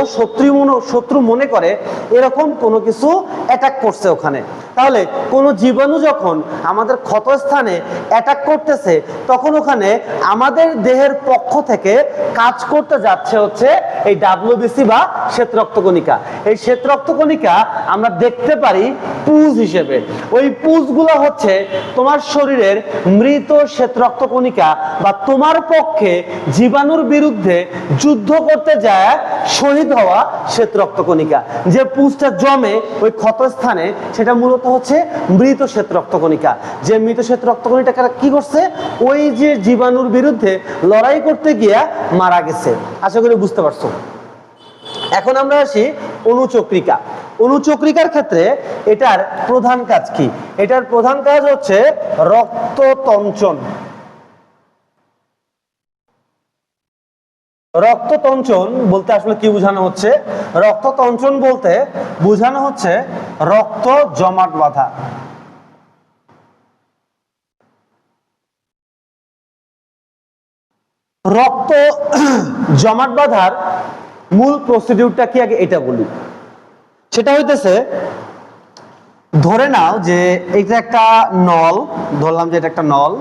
শত্রু মনে করে এরকম কোনো কিছু অ্যাটাক করছে ওখানে। তাহলে কোনো জীবাণু যখন আমাদের ক্ষতস্থানে অ্যাটাক করতেছে তখন ওখানে আমাদের দেহের পক্ষ থেকে কাজ করতে যাচ্ছে হচ্ছে এই ডাব্লিউবিসি বা শ্বেত রক্তকণিকা। এই শ্বেত রক্তকণিকা আমরা দেখতে পারি পুঁজ হিসেবে। ওই পুঁজগুলো হচ্ছে তোমার শরীরের মৃত শ্বেত রক্তকণিকা বা তোমার পক্ষে জীবাণুর বিরুদ্ধে যুদ্ধ করতে যায় শহীদ হওয়া শ্বেত রক্তকণিকা। যে পুঁজটা জমে ওই ক্ষতস্থানে সেটা মূলত হচ্ছে মৃত শ্বেত রক্তকণিকা। যে মৃত শ্বেত রক্তকণিকা কি করছে, ওই যে জীবাণুর বিরুদ্ধে লড়াই করতে গিয়া মারা গেছে। আশা করি বুঝতে পারছো। এখন আমরা আসি অনুচক্রিকা। অনুচক্রিকার ক্ষেত্রে এটার প্রধান কাজ কি? এটার প্রধান কাজ হচ্ছে রক্ততঞ্চন। রক্ততঞ্চন বলতে আসলে কি বোঝানো হচ্ছে? রক্ততঞ্চন বলতে বোঝানো হচ্ছে রক্ত জমাট বাঁধা। রক্ত জমাট বাঁধার মূল প্রসিডিউরটা কি আগে এটা বলি। সেটা হইতেছে, ধরে নাও যে এটা একটা নল, ধরলাম যে এটা একটা নল,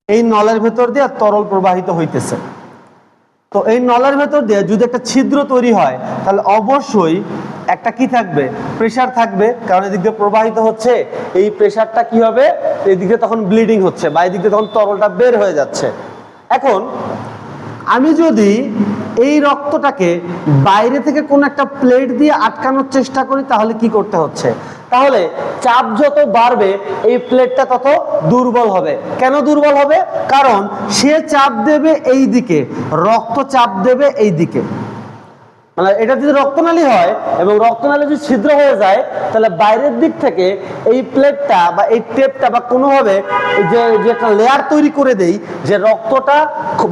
এই নলের ভেতর দিয়ে তরল প্রবাহিত হইতেছে। তো এই নলের ভেতর দিয়ে যদি একটা ছিদ্র তৈরি হয় তাহলে অবশ্যই একটা কি থাকবে, প্রেসার থাকবে, কারণ এদিক দিয়ে প্রবাহিত হচ্ছে। এই প্রেসারটা কি হবে, এদিক দিয়ে তখন ব্লিডিং হচ্ছে বা এদিক দিয়ে তখন তরলটা বের হয়ে যাচ্ছে। এখন আমি যদি এই রক্তটাকে বাইরে থেকে কোনো একটা প্লেট দিয়ে আটকানোর চেষ্টা করি তাহলে কি করতে হচ্ছে? তাহলে চাপ যত বাড়বে এই প্লেটটা তত দুর্বল হবে। কেন দুর্বল হবে? কারণ সে চাপ দেবে এই দিকে, রক্ত চাপ দেবে এই দিকে। মানে এটা যদি রক্তনালী হয় এবং রক্তনালী যদি ছিদ্র হয়ে যায় তাহলে বাইরের দিক থেকে এই প্লেটটা বা এই টেপটা বা কোনোভাবে যে একটা লেয়ার তৈরি করে দেই, যে রক্তটা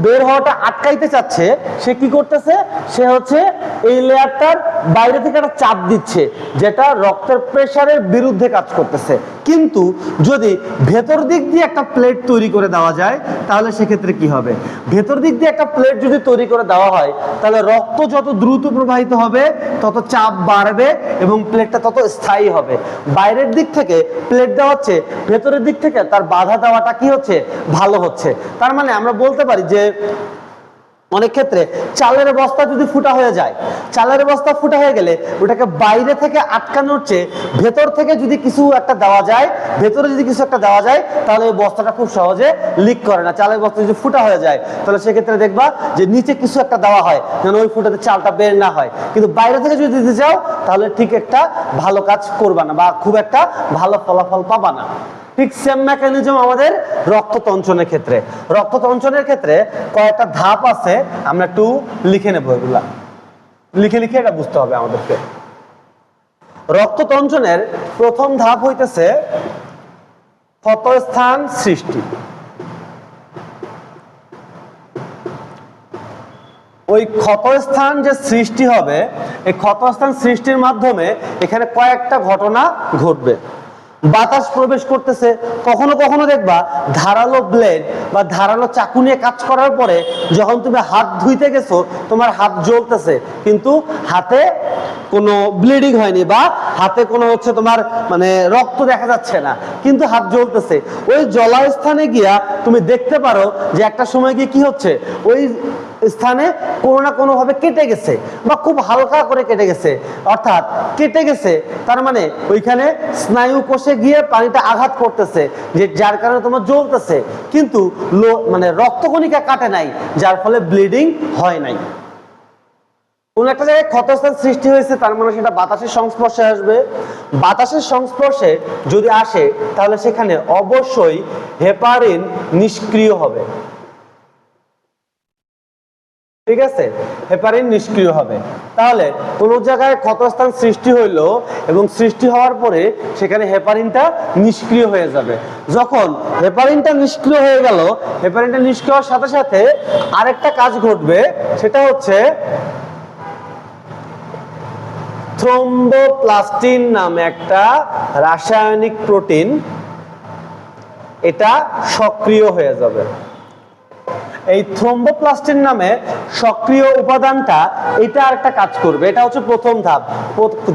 বের হওয়াটা আটকাইতে চাচ্ছে, সে কি করতেছে, সে হচ্ছে এই লেয়ারটার বাইরে থেকে একটা চাপ দিচ্ছে যেটা রক্তের প্রেসারের বিরুদ্ধে কাজ করতেছে। কিন্তু যদি ভেতর দিক দিয়ে একটা প্লেট তৈরি করে দেওয়া যায় তাহলে সেক্ষেত্রে কি হবে? ভেতর দিক দিয়ে একটা প্লেট যদি তৈরি করে দেওয়া হয় তাহলে রক্ত যত দ্রুত প্রবাহিত হবে তত চাপ বাড়বে এবং প্লেটটা তত স্থায়ী হবে। বাইরের দিক থেকে প্লেট দেওয়া হচ্ছে, ভেতরের দিক থেকে তার বাধা দেওয়াটা কি হচ্ছে, ভালো হচ্ছে। তার মানে আমরা বলতে পারি যে অনেক ক্ষেত্রে চালের বস্তা যদি ফুটা হয়ে যায়, চালের বস্তা ফুটা হয়ে গেলে ওটাকে বাইরে থেকে আটকানোর চেয়ে ভেতর থেকে যদি কিছু একটা দেওয়া যায়, ভেতরে যদি কিছু একটা দেওয়া যায় তাহলে এই বস্তাটা খুব সহজে লিক করে না। চালের বস্তা যদি ফুটা হয়ে যায় তাহলে সেক্ষেত্রে দেখবা যে নিচে কিছু একটা দেওয়া হয় যেন ওই ফুটাতে চালটা বের না হয়। কিন্তু বাইরে থেকে যদি দিতে চাও তাহলে ঠিক একটা ভালো কাজ করবা না বা খুব একটা ভালো ফলাফল পাবা না। ঠিক সেম মেকানিজম আমাদের রক্ততঞ্চনের ক্ষেত্রে। রক্ততঞ্চনের ক্ষেত্রে কয়েকটা ধাপ আছে, আমরা একটু লিখে নেব। এগুলা লিখে লিখে এটা বুঝতে হবে আমাদেরকে। রক্ততঞ্চনের প্রথম ধাপ হইতেছে ক্ষতস্থান সৃষ্টি। ওই ক্ষতস্থান যে সৃষ্টি হবে, এই ক্ষতস্থান সৃষ্টির মাধ্যমে এখানে কয়েকটা ঘটনা ঘটবে। বাতাস প্রবেশ করতেছে, কখনো কখনো দেখবা ধারালো ব্লেড বা ধারালো চাকু নিয়ে কাজ করার পরে যখন তুমি হাত ধুইতে গেছো তোমার হাত জ্বলতেছে কিন্তু হাতে কোনো ব্লিডিং হয়নি বা হাতে কোনো হচ্ছে তোমার মানে রক্ত দেখা যাচ্ছে না, কিন্তু হাত জ্বলতেছে। ওই জ্বলা স্থানে গিয়া তুমি দেখতে পারো যে একটা সময় গিয়ে কি হচ্ছে, ওই স্থানে কোনো না কোনো ভাবে কেটে গেছে বা খুব হালকা করে কেটে গেছে। অর্থাৎ কেটে গেছে তার মানে ওইখানে স্নায়ু কোষে গিয়ে পানিটা আঘাত করতেছে, যে যার কারণে তোমার জ্বলতেছে, কিন্তু মানে রক্তকণিকা কাটে নাই, যার ফলে ব্লিডিং হয় নাই। কোন একটা জায়গায় ক্ষতস্থান সৃষ্টি হয়েছে তার মানে সেটা বাতাসের সংস্পর্শে আসবে। বাতাসের সংস্পর্শে যদি আসে তাহলে সেখানে অবশ্যই হেপারিন নিষ্ক্রিয় হবে। ঠিক আছে, হেপারিন নিষ্ক্রিয় হবে। তাহলে কোন জায়গায় ক্ষতস্থান সৃষ্টি হইলো এবং সৃষ্টি হওয়ার পরে সেখানে হেপারিনটা নিষ্ক্রিয় হয়ে যাবে। যখন হেপারিনটা নিষ্ক্রিয় হয়ে গেল, হেপারিনটা নিষ্ক্রিয় হওয়ার সাথে সাথে আরেকটা কাজ ঘটবে, সেটা হচ্ছে থ্রোম্বোপ্লাস্টিন নামে একটা রাসায়নিক প্রোটিন, এটা সক্রিয় হয়ে যাবে। এই থ্রোম্বোপ্লাস্টিন নামে সক্রিয় উপাদানটা এটা আরেকটা কাজ করবে, এটা হচ্ছে প্রথম ধাপ।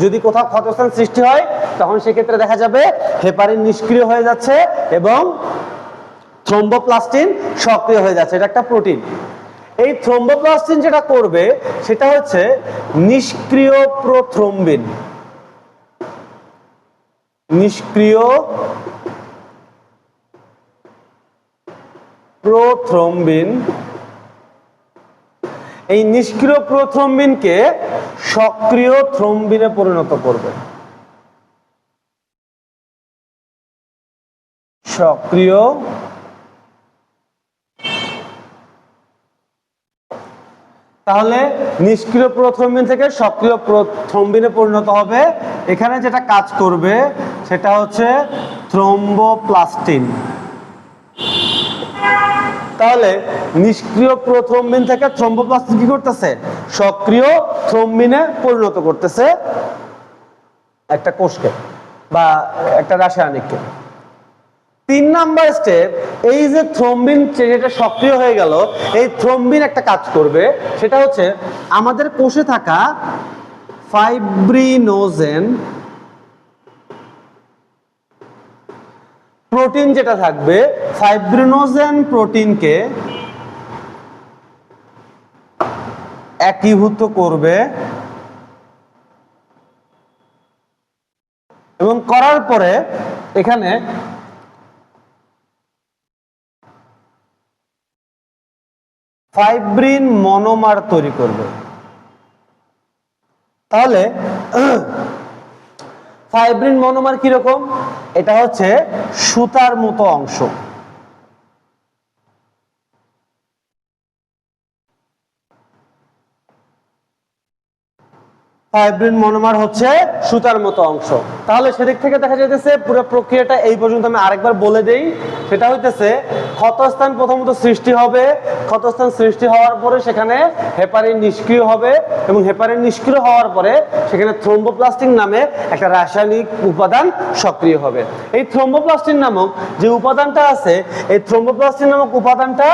যদি কোথাও ক্ষতস্থান সৃষ্টি হয় তখন সেক্ষেত্রে দেখা যাবে হেপারিন নিষ্ক্রিয় হয়ে যাচ্ছে এবং থ্রম্বোপ্লাস্টিন সক্রিয় হয়ে যাচ্ছে। এটা একটা প্রোটিন। এই থ্রম্বোপ্লাস্টিন যেটা করবে সেটা হচ্ছে নিষ্ক্রিয় প্রোথ্রম্বিন। নিষ্ক্রিয় প্রোথ্রম্বিন, এই নিষ্ক্রিয় প্রোথ্রম্বিনকে সক্রিয় থ্রম্বিনে পরিণত করবে। সক্রিয় তাহলে নিষ্ক্রিয় প্রোথ্রম্বিন থেকে সক্রিয় থ্রম্বিনে পরিণত হবে। এখানে যেটা কাজ করবে সেটা হচ্ছে থ্রম্বোপ্লাস্টিন। তাহলে নিষ্ক্রিয় প্রোথ্রম্বিন থেকে থ্রম্বোপ্লাস্টিন কি করতেছে? সক্রিয় থ্রম্বিনে পরিণত করতেছে একটা কোষকে বা একটা রাসায়নিককে। 3 নাম্বার স্টেপ, এই যে থ্রম্বিন যেটা সক্রিয় হয়ে গেল, এই থ্রম্বিন একটা কাজ করবে, সেটা হচ্ছে আমাদের কোষে থাকা ফাইব্রিনোজেন প্রোটিন যেটা থাকবে, ফাইব্রিনোজেন প্রোটিনকে একীভূত করবে এবং করার পরে এখানে ফাইব্রিন মনোমার তৈরি করবে। তাহলে ফাইব্রিন মনোমার কিরকম? এটা হচ্ছে সুতার মতো অংশ। ফাইব্রিন মনোমার হচ্ছে সুতার মতো অংশ। তাহলে সেদিক থেকে দেখা যাইতেছে পুরো প্রক্রিয়াটা এই পর্যন্ত আমি আরেকবার বলে দেই। সেটা হইতেছে ক্ষতস্থান প্রথমত সৃষ্টি হবে, ক্ষতস্থান সৃষ্টি হওয়ার পরে সেখানে হেপারিন নিষ্ক্রিয় হবে এবং হেপারিন নিষ্ক্রিয় হওয়ার পরে সেখানে থ্রম্বোপ্লাস্টিন নামে একটা রাসায়নিক উপাদান সক্রিয় হবে। এই থ্রম্বোপ্লাস্টিন নামক যে উপাদানটা আছে, এই থ্রম্বোপ্লাস্টিন নামক উপাদানটা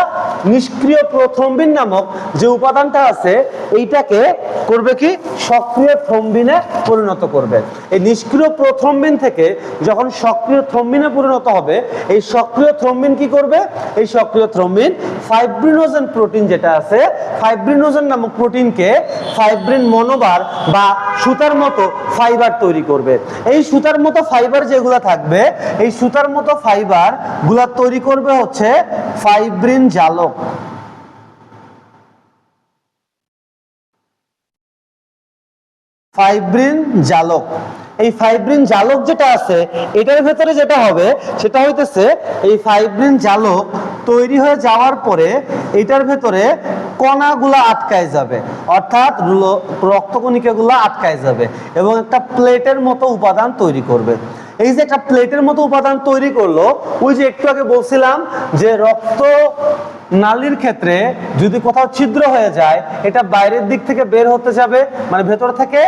নিষ্ক্রিয় প্রোথ্রম্বিন নামক যে উপাদানটা আছে এইটাকে করবে কি? সক্রিয় থ্রম্বিনে পরিণত করবে। এই নিষ্ক্রিয় প্রোথ্রম্বিন থেকে যখন সক্রিয় থ্রম্বিনে পরিণত হবে, এই সক্রিয় থ্রম্বিন কি করবে? এই সক্রিয় থ্রম্বিন ফাইব্রিনোজেন প্রোটিন যেটা আছে, ফাইব্রিনোজেন নামক প্রোটিনকে ফাইব্রিন মনোবার বা সুতার মতো ফাইবার তৈরি করবে। এই সুতার মতো ফাইবার যেগুলো থাকবে, এই সুতার মতো ফাইবার গুলা তৈরি করবে হচ্ছে ফাইব্রিন জালক। ফাইব্রিন জালক। এই ফাইব্রিন জালক যেটা আছে এটার ভেতরে যেটা হবে সেটা হইতেছে এই ফাইব্রিন জালক তৈরি হয়ে যাওয়ার পরে এটার ভেতরে কণাগুলো আটকায় যাবে, অর্থাৎ রক্তকণিকাগুলো আটকায় যাবে এবং একটা প্লেটের মতো উপাদান তৈরি করবে। এই যে একটা প্লেটের মতো উপাদান তৈরি করলো, ওই যে একটু আগে বলছিলাম যে রক্ত নালীর ক্ষেত্রে যদি কোথাও ছিদ্র হয়ে যায়, এটা বাইরের দিক থেকে বের হতে যাবে, মানে ভেতর থেকে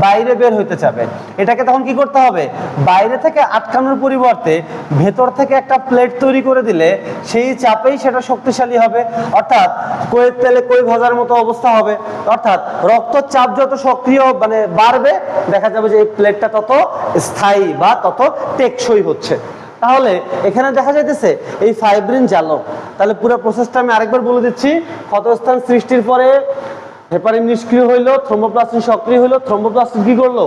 বাইরে বের হইতে যাবে। এটাকে তখন কি করতে হবে? বাইরে থেকে আটকানোর পরিবর্তে ভেতর থেকে একটা প্লেট তৈরি করে দিলে সেই চাপেই সেটা শক্তিশালী হবে, অর্থাৎ কইয়ের তেলে কই ভাজার মতো অবস্থা হবে। অর্থাৎ রক্তচাপ যত সক্রিয় মানে বাড়বে, দেখা যাবে যে এই প্লেটটা তত স্থায়ী বা তত টেকসই হচ্ছে। তাহলে এখানে দেখা যাইতেছে এই ফাইব্রিন জালক। তাহলে পুরো প্রসেসটা আমি আরেকবার বলে দিচ্ছি। ক্ষতস্থান সৃষ্টির পরে হেপারিন নিষ্ক্রিয় হইলো, থ্রম্বোপ্লাস্টিন সক্রিয় হইলো। থ্রম্বোপ্লাস্টিন কি করলো?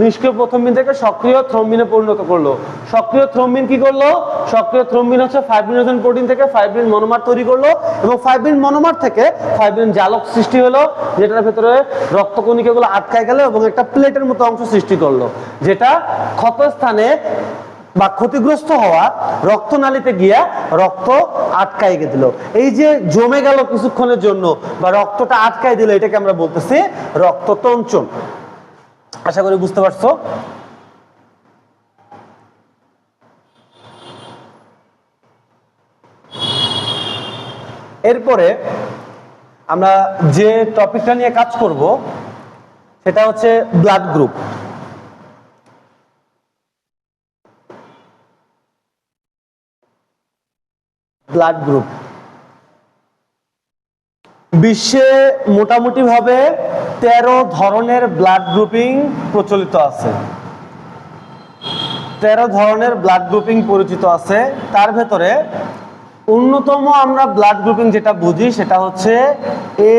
নিষ্ক্রিয় প্রথম্বিন থেকে সক্রিয় থ্রম্বিনে পরিণত করলো। সক্রিয় থ্রম্বিন কি করলো? সক্রিয় থ্রম্বিন হচ্ছে ফাইব্রিনোজেন প্রোটিন থেকে ফাইব্রিন মনোমার তৈরি করলো এবং ফাইব্রিন মনোমার থেকে ফাইব্রিন জালক সৃষ্টি হলো, যেটার ভেতরে রক্তকণিকাগুলো আটকায় গেল এবং একটা প্লেটের মতো অংশ সৃষ্টি করলো, যেটা ক্ষতস্থানে বা ক্ষতিগ্রস্ত হওয়া রক্তনালীতে গিয়া রক্ত আটকায় দিল। এই যে জমে গেল কিছুক্ষণের জন্য বা রক্তটা আটকায় দিল, এটাকে আমরা বলতেছি রক্ততঞ্চন। আশা করি বুঝতে পারছো। এরপরে আমরা যে টপিকটা নিয়ে কাজ করব সেটা হচ্ছে ব্লাড গ্রুপ। ব্লাড গ্রুপ বিশ্বে মোটামুটি ভাবে 13 ধরনের ব্লাড গ্রুপিং প্রচলিত আছে। 13 ধরনের ব্লাড গ্রুপিং পরিচিত আছে। তার ভেতরে অন্যতম আমরা ব্লাড গ্রুপিং যেটা বুঝি সেটা হচ্ছে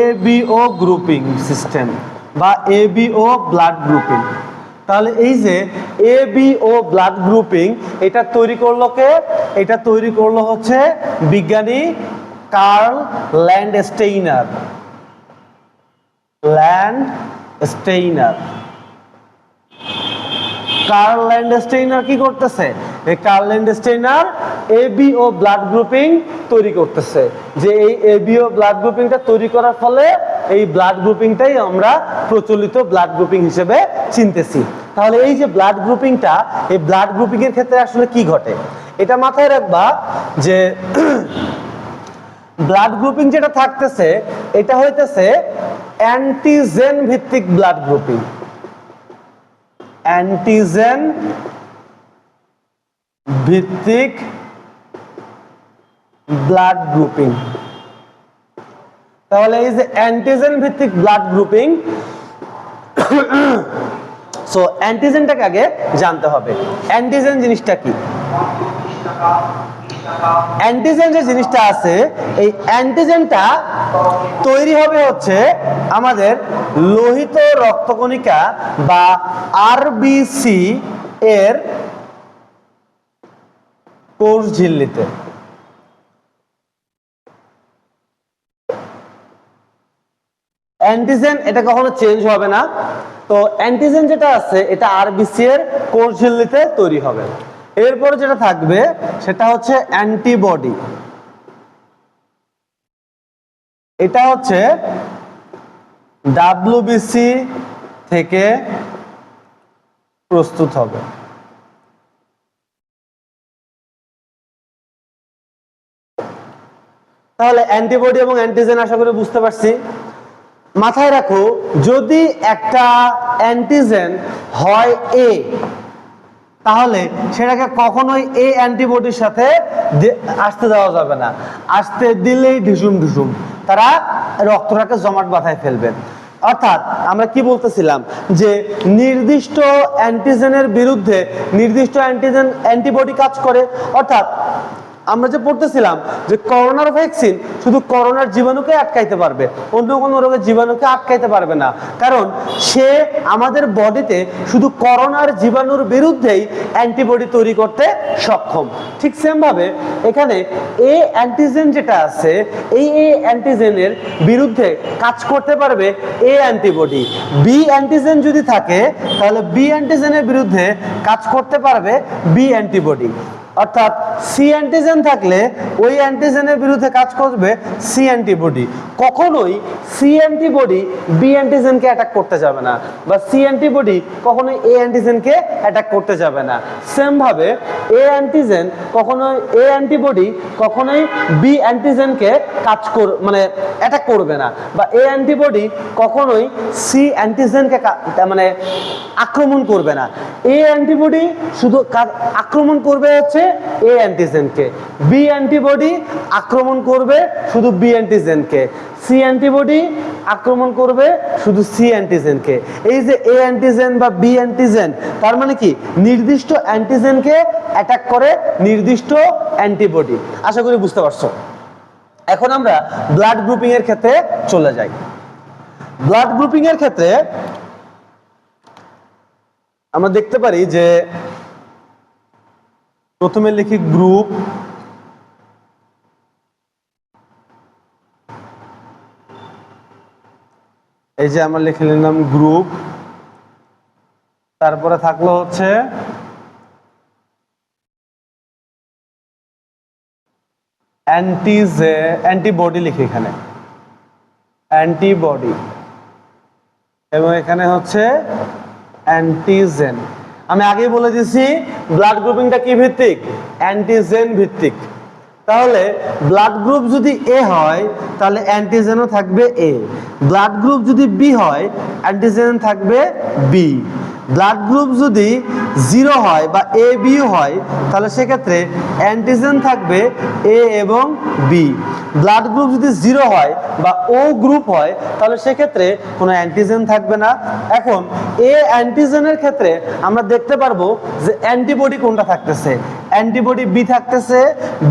এবিও গ্রুপিং সিস্টেম বা এবিও ব্লাড গ্রুপিং। তাহলে এই যে এবিও ব্লাড গ্রুপিং এটা তৈরি করলো কে? এটা তৈরি করলো হচ্ছে বিজ্ঞানী কার্ল ল্যান্ডস্টেইনার। কার্ল ল্যান্ডস্টেইনার কি করতেছে? এই Karl Landsteiner ABO blood grouping তৈরি করতেছে, যে এই এবিও ব্লাড গ্রুপিংটা তৈরি করার ফলে এই ব্লাড গ্রুপিংটাই আমরা প্রচলিত ব্লাড গ্রুপিং হিসেবে চিনতেছি। তাহলে এই যে ব্লাড গ্রুপিংটা, এই ব্লাড গ্রুপিং এর ক্ষেত্রে আসলে কি ঘটে এটা মাথায় রাখবা যে ব্লাড গ্রুপিং যেটা থাকতেছে এটা হইতেছে অ্যান্টিজেন ভিত্তিক ব্লাড গ্রুপিং। অ্যান্টিজেন ভিত্তিক ব্লাড গ্রুপিং। তাহলে এই যে অ্যান্টিজেন ভিত্তিক ব্লাড গ্রুপিং, সো অ্যান্টিজেনটাকে আগে জানতে হবে। অ্যান্টিজেন জিনিসটা কি? অ্যান্টিজেন যে জিনিসটা আছে, এই অ্যান্টিজেনটা তৈরি হবে হচ্ছে আমাদের লোহিত রক্তকণিকা বা আরবিসি এর কোষ ঝিল্লিতে। অ্যান্টিজেন এটা কখনো চেঞ্জ হবে না। তো অ্যান্টিজেন যেটা আছে এটা আরবিসি এর কোষ ঝিল্লিতে তৈরি হবে। এরপরে যেটা থাকবে সেটা হচ্ছে অ্যান্টিবডি। এটা হচ্ছে ডাব্লিউবিসি থেকে প্রস্তুত হবে। তাহলে অ্যান্টিবডি এবং অ্যান্টিজেন আশা করি বুঝতে পারছি। মাথায় রাখো, যদি একটা অ্যান্টিজেন হয় এ, তাহলে সেটাকে কখনোই এ অ্যান্টিবডির সাথে আসতে দেওয়া যাবে না। আসতে দিলেই ঢুসুম ঢুসুম তারা রক্তটাকে জমাট বাঁধায় ফেলবে। অর্থাৎ আমরা কি বলতেছিলাম যে নির্দিষ্ট অ্যান্টিজেনের বিরুদ্ধে নির্দিষ্ট অ্যান্টিবডি কাজ করে। অর্থাৎ আমরা যে পড়তেছিলাম যে করোনার ভ্যাকসিন শুধু করোনার জীবাণুকে আটকাইতে পারবে, অন্য কোনো রোগের জীবাণুকে আটকাইতে পারবে না, কারণ সে আমাদের বডিতে শুধু করোনার জীবাণুর বিরুদ্ধেই অ্যান্টিবডি তৈরি করতে সক্ষম। ঠিক সেম ভাবে এখানে এ অ্যান্টিজেন যেটা আছে, এই এ অ্যান্টিজেনের বিরুদ্ধে কাজ করতে পারবে এ অ্যান্টিবডি। বি অ্যান্টিজেন যদি থাকে তাহলে বি অ্যান্টিজেনের বিরুদ্ধে কাজ করতে পারবে বি অ্যান্টিবডি। অর্থাৎ সি অ্যান্টিজেন থাকলে ওই অ্যান্টিজেনের বিরুদ্ধে কাজ করবে সি অ্যান্টিবডি। কখনোই সি অ্যান্টিবডি বি অ্যান্টিজেনকে অ্যাটাক করতে যাবে না, বা সি অ্যান্টিবডি কখনোই এ অ্যান্টিজেনকে অ্যাটাক করতে যাবে না। সেম ভাবে এ অ্যান্টিজেন কখনোই এ অ্যান্টিবডি কখনোই বি অ্যান্টিজেনকে মানে অ্যাটাক করবে না, বা এ অ্যান্টিবডি কখনোই সি অ্যান্টিজেনকে মানে আক্রমণ করবে না। এ অ্যান্টিবডি শুধু আক্রমণ করবে হচ্ছে এ অ্যান্টিজেনকে, বি অ্যান্টিবডি আক্রমণ করবে শুধু বি অ্যান্টিজেনকে, সি অ্যান্টিবডি আক্রমণ করবে শুধু সি অ্যান্টিজেনকে। এই যে এ অ্যান্টিজেন বা বি অ্যান্টিজেন, তার মানে কি নির্দিষ্ট অ্যান্টিজেনকে অ্যাটাক করে নির্দিষ্ট অ্যান্টিবডি। আশা করি বুঝতে পারছো। এখন আমরা ব্লাড গ্রুপিং এর ক্ষেত্রে চলে যাই। ব্লাড গ্রুপিং এর ক্ষেত্রে আমরা দেখতে পারি যে প্রথমে লিখি গ্রুপ, এই যে আমরা লিখে নিলাম গ্রুপ, তারপরে থাকলো হচ্ছে অ্যান্টিবডি, লিখি এখানে অ্যান্টিবডি, এবং এখানে হচ্ছে অ্যান্টিজেন। আমি আগেই বলে দিয়েছি ব্লাড গ্রুপিংটা কি ভিত্তিক? অ্যান্টিজেন ভিত্তিক। তাহলে ব্লাড গ্রুপ যদি এ হয় তাহলে অ্যান্টিজেনও থাকবে এ, ব্লাড গ্রুপ যদি বি হয় অ্যান্টিজেন থাকবে বি, ব্লাড গ্রুপ যদি 0 হয় বা এ বি হয় তাহলে সেক্ষেত্রে অ্যান্টিজেন থাকবে এ এবং বি। ব্লাড গ্রুপ যদি 0 হয় বা ও গ্রুপ হয় তাহলে সেক্ষেত্রে কোনো অ্যান্টিজেন থাকবে না। এখন এ অ্যান্টিজেনের ক্ষেত্রে আমরা দেখতে পারবো যে অ্যান্টিবডি কোনটা থাকতেছে, অ্যান্টিবডি বি থাকতেছে,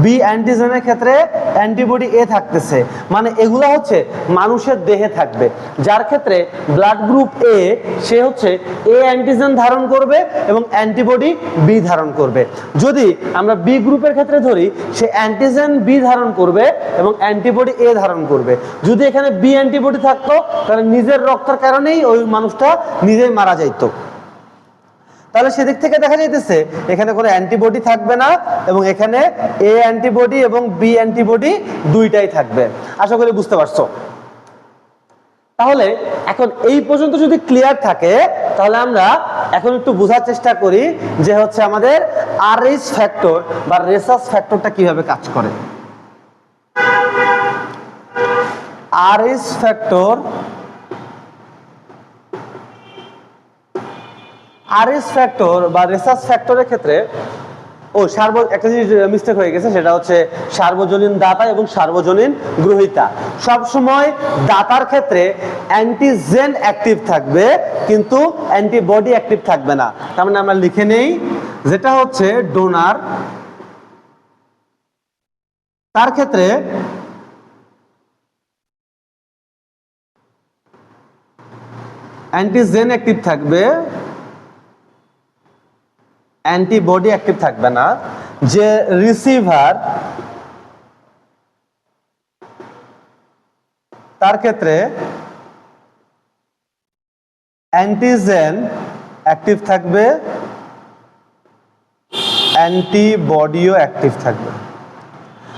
বি অ্যান্টিজেনের ক্ষেত্রে অ্যান্টিবডি এ থাকতেছে, মানে এগুলো হচ্ছে মানুষের দেহে থাকবে। যার ক্ষেত্রে ব্লাড গ্রুপ এ সে হচ্ছে এ অ্যান্টিজেন ধারণ করবে এবং অ্যান্টিবডি বি ধারণ করবে। যদি আমরা বি গ্রুপের ক্ষেত্রে ধরি সে অ্যান্টিজেন বি ধারণ করবে এবং অ্যান্টিবডি এ ধারণ করবে। যদি এখানে বি অ্যান্টিবডি থাকতো তাহলে নিজের রক্তের কারণেই ওই মানুষটা নিজেই মারা যাইতো। তাহলে সেদিক থেকে দেখা যাইতেছে এখানে কোনো অ্যান্টিবডি থাকবে না এবং এখানে এ অ্যান্টিবডি এবং বি অ্যান্টিবডি দুইটাই থাকবে। আশা করি বুঝতে পারছো। তাহলে এখন এই পর্যন্ত যদি ক্লিয়ার থাকে তাহলে আমরা এখন একটু বোঝার চেষ্টা করি যে হচ্ছে আমাদের আরএইচ ফ্যাক্টর বা রেসাস ফ্যাক্টরটা কিভাবে কাজ করে। আরএইচ ফ্যাক্টর, আরএইচ ফ্যাক্টর বা রেসাস ফ্যাক্টরের ক্ষেত্রে একটা জিনিস মিস্টেক হয়ে গেছে, সেটা হচ্ছে সার্বজনীন দাতা এবং সার্বজনীন গ্রহীতা। সবসময় দাতার ক্ষেত্রে অ্যান্টিজেন অ্যাক্টিভ থাকবে কিন্তু অ্যান্টিবডি অ্যাক্টিভ থাকবে না। তার মানে আমরা লিখে নেই যেটা হচ্ছে ডোনার, তার ক্ষেত্রে অ্যান্টিজেন অ্যাক্টিভ থাকবে, অ্যান্টিবডি অ্যাক্টিভ থাকবে না। যে রিসিভার তার ক্ষেত্রে অ্যান্টিজেন অ্যাক্টিভ থাকবে, অ্যান্টিবডিও অ্যাক্টিভ থাকবে।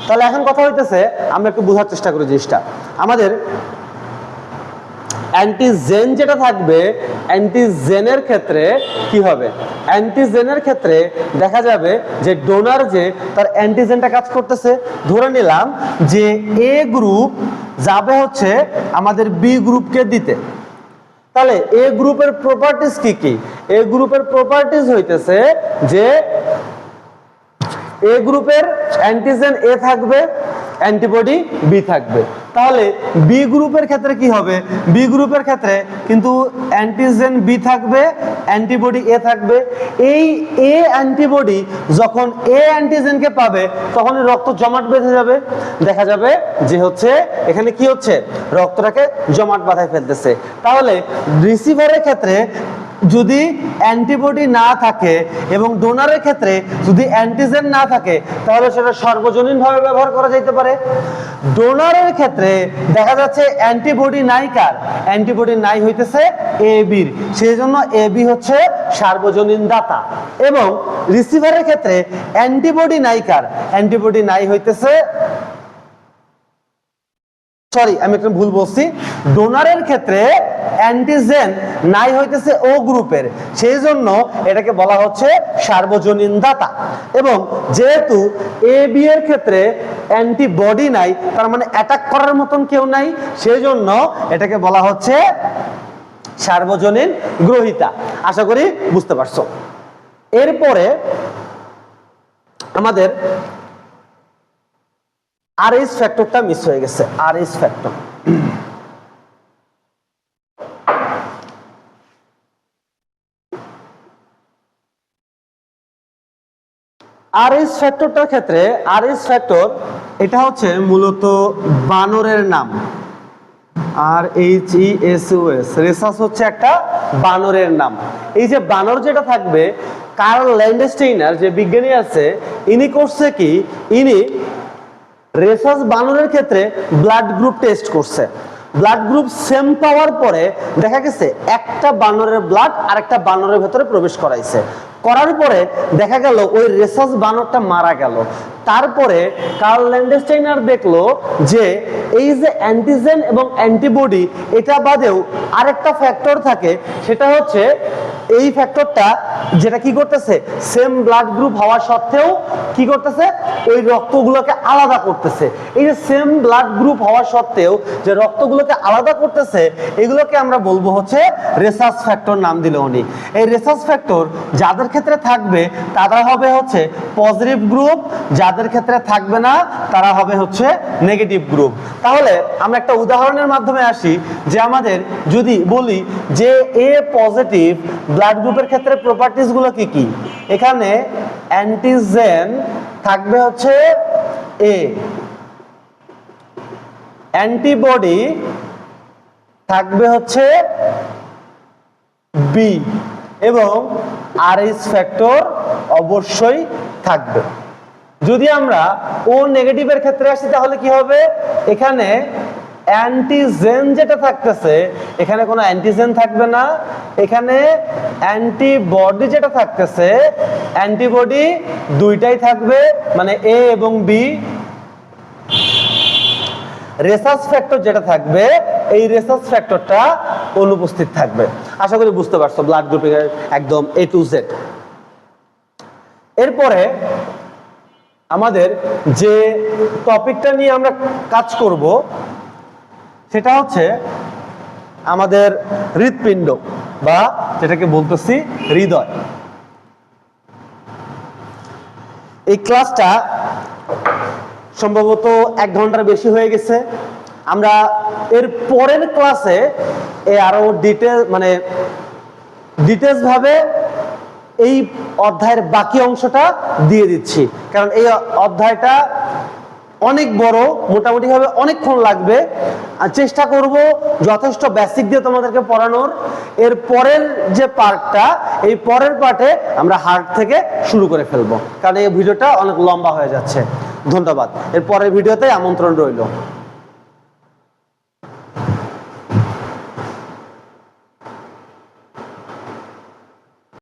তাহলে এখন কথা হইতেছে আমরা একটু বোঝার চেষ্টা করি জিনিসটা। আমাদের অ্যান্টিজেন যেটা থাকবে, অ্যান্টিজেনের ক্ষেত্রে কি হবে? অ্যান্টিজেনের ক্ষেত্রে দেখা যাবে যে ডোনার যে তার অ্যান্টিজেনটা কাজ করতেছে, ধরে নিলাম যে এ গ্রুপ যাবে হচ্ছে আমাদের বি গ্রুপকে দিতে। তাহলে এ গ্রুপের প্রপার্টিজ কি কি? এ গ্রুপের প্রপার্টিজ হইতেছে যে এ গ্রুপের অ্যান্টিজেন এ থাকবে, অ্যান্টিবডি বি থাকবে। তাহলে বি গ্রুপের ক্ষেত্রে কি হবে? বি গ্রুপের ক্ষেত্রে কিন্তু অ্যান্টিজেন বি থাকবে, অ্যান্টিবডি এ থাকবে। এই এ অ্যান্টিবডি যখন এ অ্যান্টিজেনকে পাবে তখন রক্ত জমাট বেঁধে যাবে। দেখা যাবে যে হচ্ছে এখানে কি হচ্ছে, রক্তটাকে জমাট বাঁধায় ফেলতেছে। তাহলে রিসিভারের ক্ষেত্রে যদি অ্যান্টিবডি না থাকে এবং ডোনারের ক্ষেত্রে যদি অ্যান্টিজেন না থাকে তাহলে সেটা সর্বজনীনভাবে ব্যবহার করা যেতে পারে। ডোনারের ক্ষেত্রে দেখা যাচ্ছে অ্যান্টিবডি নাই, কার অ্যান্টিবডি নাই হইতেছে এ বির, সেই জন্য এ বি হচ্ছে সার্বজনীন দাতা। এবং রিসিভারের ক্ষেত্রে অ্যান্টিবডি নাই, কার অ্যান্টিবডি নাই হইতেছে, সরি আমি একটা ভুল বলছি, ডোনারের ক্ষেত্রে অ্যান্টিজেন নাই হইতেছে ও গ্রুপের, সেই জন্য এটাকে বলা হচ্ছে সার্বজনীন দাতা। এবং যেহেতু এ বি এর ক্ষেত্রে অ্যান্টিবডি নাই, তার মানে অ্যাটাক করার মতন কেউ নাই, সেই জন্য এটাকে বলা হচ্ছে সার্বজনীন গ্রহীতা। আশা করি বুঝতে পারছো। এরপরে আমাদের আরএইচ ফ্যাক্টরটা মিস হয়ে গেছে। আরএইচ ফ্যাক্টর, আরএইচ ফ্যাক্টরটার ক্ষেত্রে আরএইচ ফ্যাক্টর এটা হচ্ছে মূলত বানরের নাম। RHESUS, রেসাস হচ্ছে একটা বানরের নাম। এই যে বানর যেটা থাকবে, কার্ল ল্যান্ডস্টেইনার যে বিজ্ঞানী আছে ইনি করছে কি, ইনি রেসাস বানরের ক্ষেত্রে ব্লাড গ্রুপ টেস্ট করছে। ব্লাড গ্রুপ সেম পাওয়ার পরে দেখা গেছে একটা বানরের ব্লাড আরেকটা বানরের ভেতরে প্রবেশ করাইছে, করার পরে দেখা গেল ওই রেসাস বানরটা মারা গেল। তারপরে কার্ল ল্যান্ডস্টেইনার দেখলো যে এই যে অ্যান্টিজেন এবং অ্যান্টিবডি এটা বাদেও আরেকটা ফ্যাক্টর থাকে, সেটা হচ্ছে এই ফ্যাক্টরটা যেটা কি করতেছে, সেম ব্লাড গ্রুপ হওয়া সত্ত্বেও কি করতেছে, ওই রক্তগুলোকে আলাদা করতেছে। এই যে সেম ব্লাড গ্রুপ হওয়া সত্ত্বেও যে রক্তগুলোকে আলাদা করতেছে, এগুলোকে আমরা বলবো হচ্ছে রেসাস ফ্যাক্টর নাম দিল উনি। এই রেসাস ফ্যাক্টর যাদের ক্ষেত্রে থাকবে তারা হবে হচ্ছে পজিটিভ গ্রুপ, যাদের ক্ষেত্রে থাকবে না তারা হবে হচ্ছে নেগেটিভ গ্রুপ। তাহলে আমরা একটা উদাহরণের মাধ্যমে আসি যে আমাদের যদি বলি যে এ পজিটিভ ব্লাড গ্রুপের ক্ষেত্রে প্রপার্টিজ গুলো কি কি, এখানে অ্যান্টিজেন থাকবে হচ্ছে এ, অ্যান্টিবডি থাকবে হচ্ছে বি, এবং আরএইচ ফ্যাক্টর অবশ্যই থাকবে। যদি আমরা ও নেগেটিভের ক্ষেত্রে আসি তাহলে কি হবে, এখানে অ্যান্টিজেন যেটা থাকতেছে এখানে কোনো অ্যান্টিজেন থাকবে না, এখানে অ্যান্টিবডি যেটা থাকতেছে অ্যান্টিবডি দুইটাই থাকবে, মানে এ এবং বি। রেসাস ফ্যাক্টর যেটা থাকবে এই রেসাস ফ্যাক্টরটা অনুপস্থিত থাকবে। আশা করি বুঝতে পারছো ব্লাড গ্রুপের একদম এ টু জেড। এরপরে আমাদের যে টপিকটা নিয়ে আমরা কাজ করব সেটা হচ্ছে আমাদের হৃৎপিণ্ড বা যেটাকে বলতেছি হৃদয়। এই ক্লাসটা সম্ভবত 1 ঘন্টার বেশি হয়ে গেছে। আমরা এর পরের ক্লাসে আরো ডিটেলস ভাবে এই অধ্যায়ের বাকি অংশটা দিয়ে দিচ্ছি, কারণ এই অধ্যায়টা অনেক বড়, মোটামুটি ভাবে অনেকক্ষণ লাগবে। আর চেষ্টা করব যথেষ্ট বেসিক দিয়ে তোমাদেরকে পড়ানোর। এর পরের যে পার্টটা, এই পরের পার্টে আমরা হার্ট থেকে শুরু করে ফেলবো, কারণ এই ভিডিওটা অনেক লম্বা হয়ে যাচ্ছে। ধন্যবাদ। এর পরের ভিডিওতে আমন্ত্রণ রইল।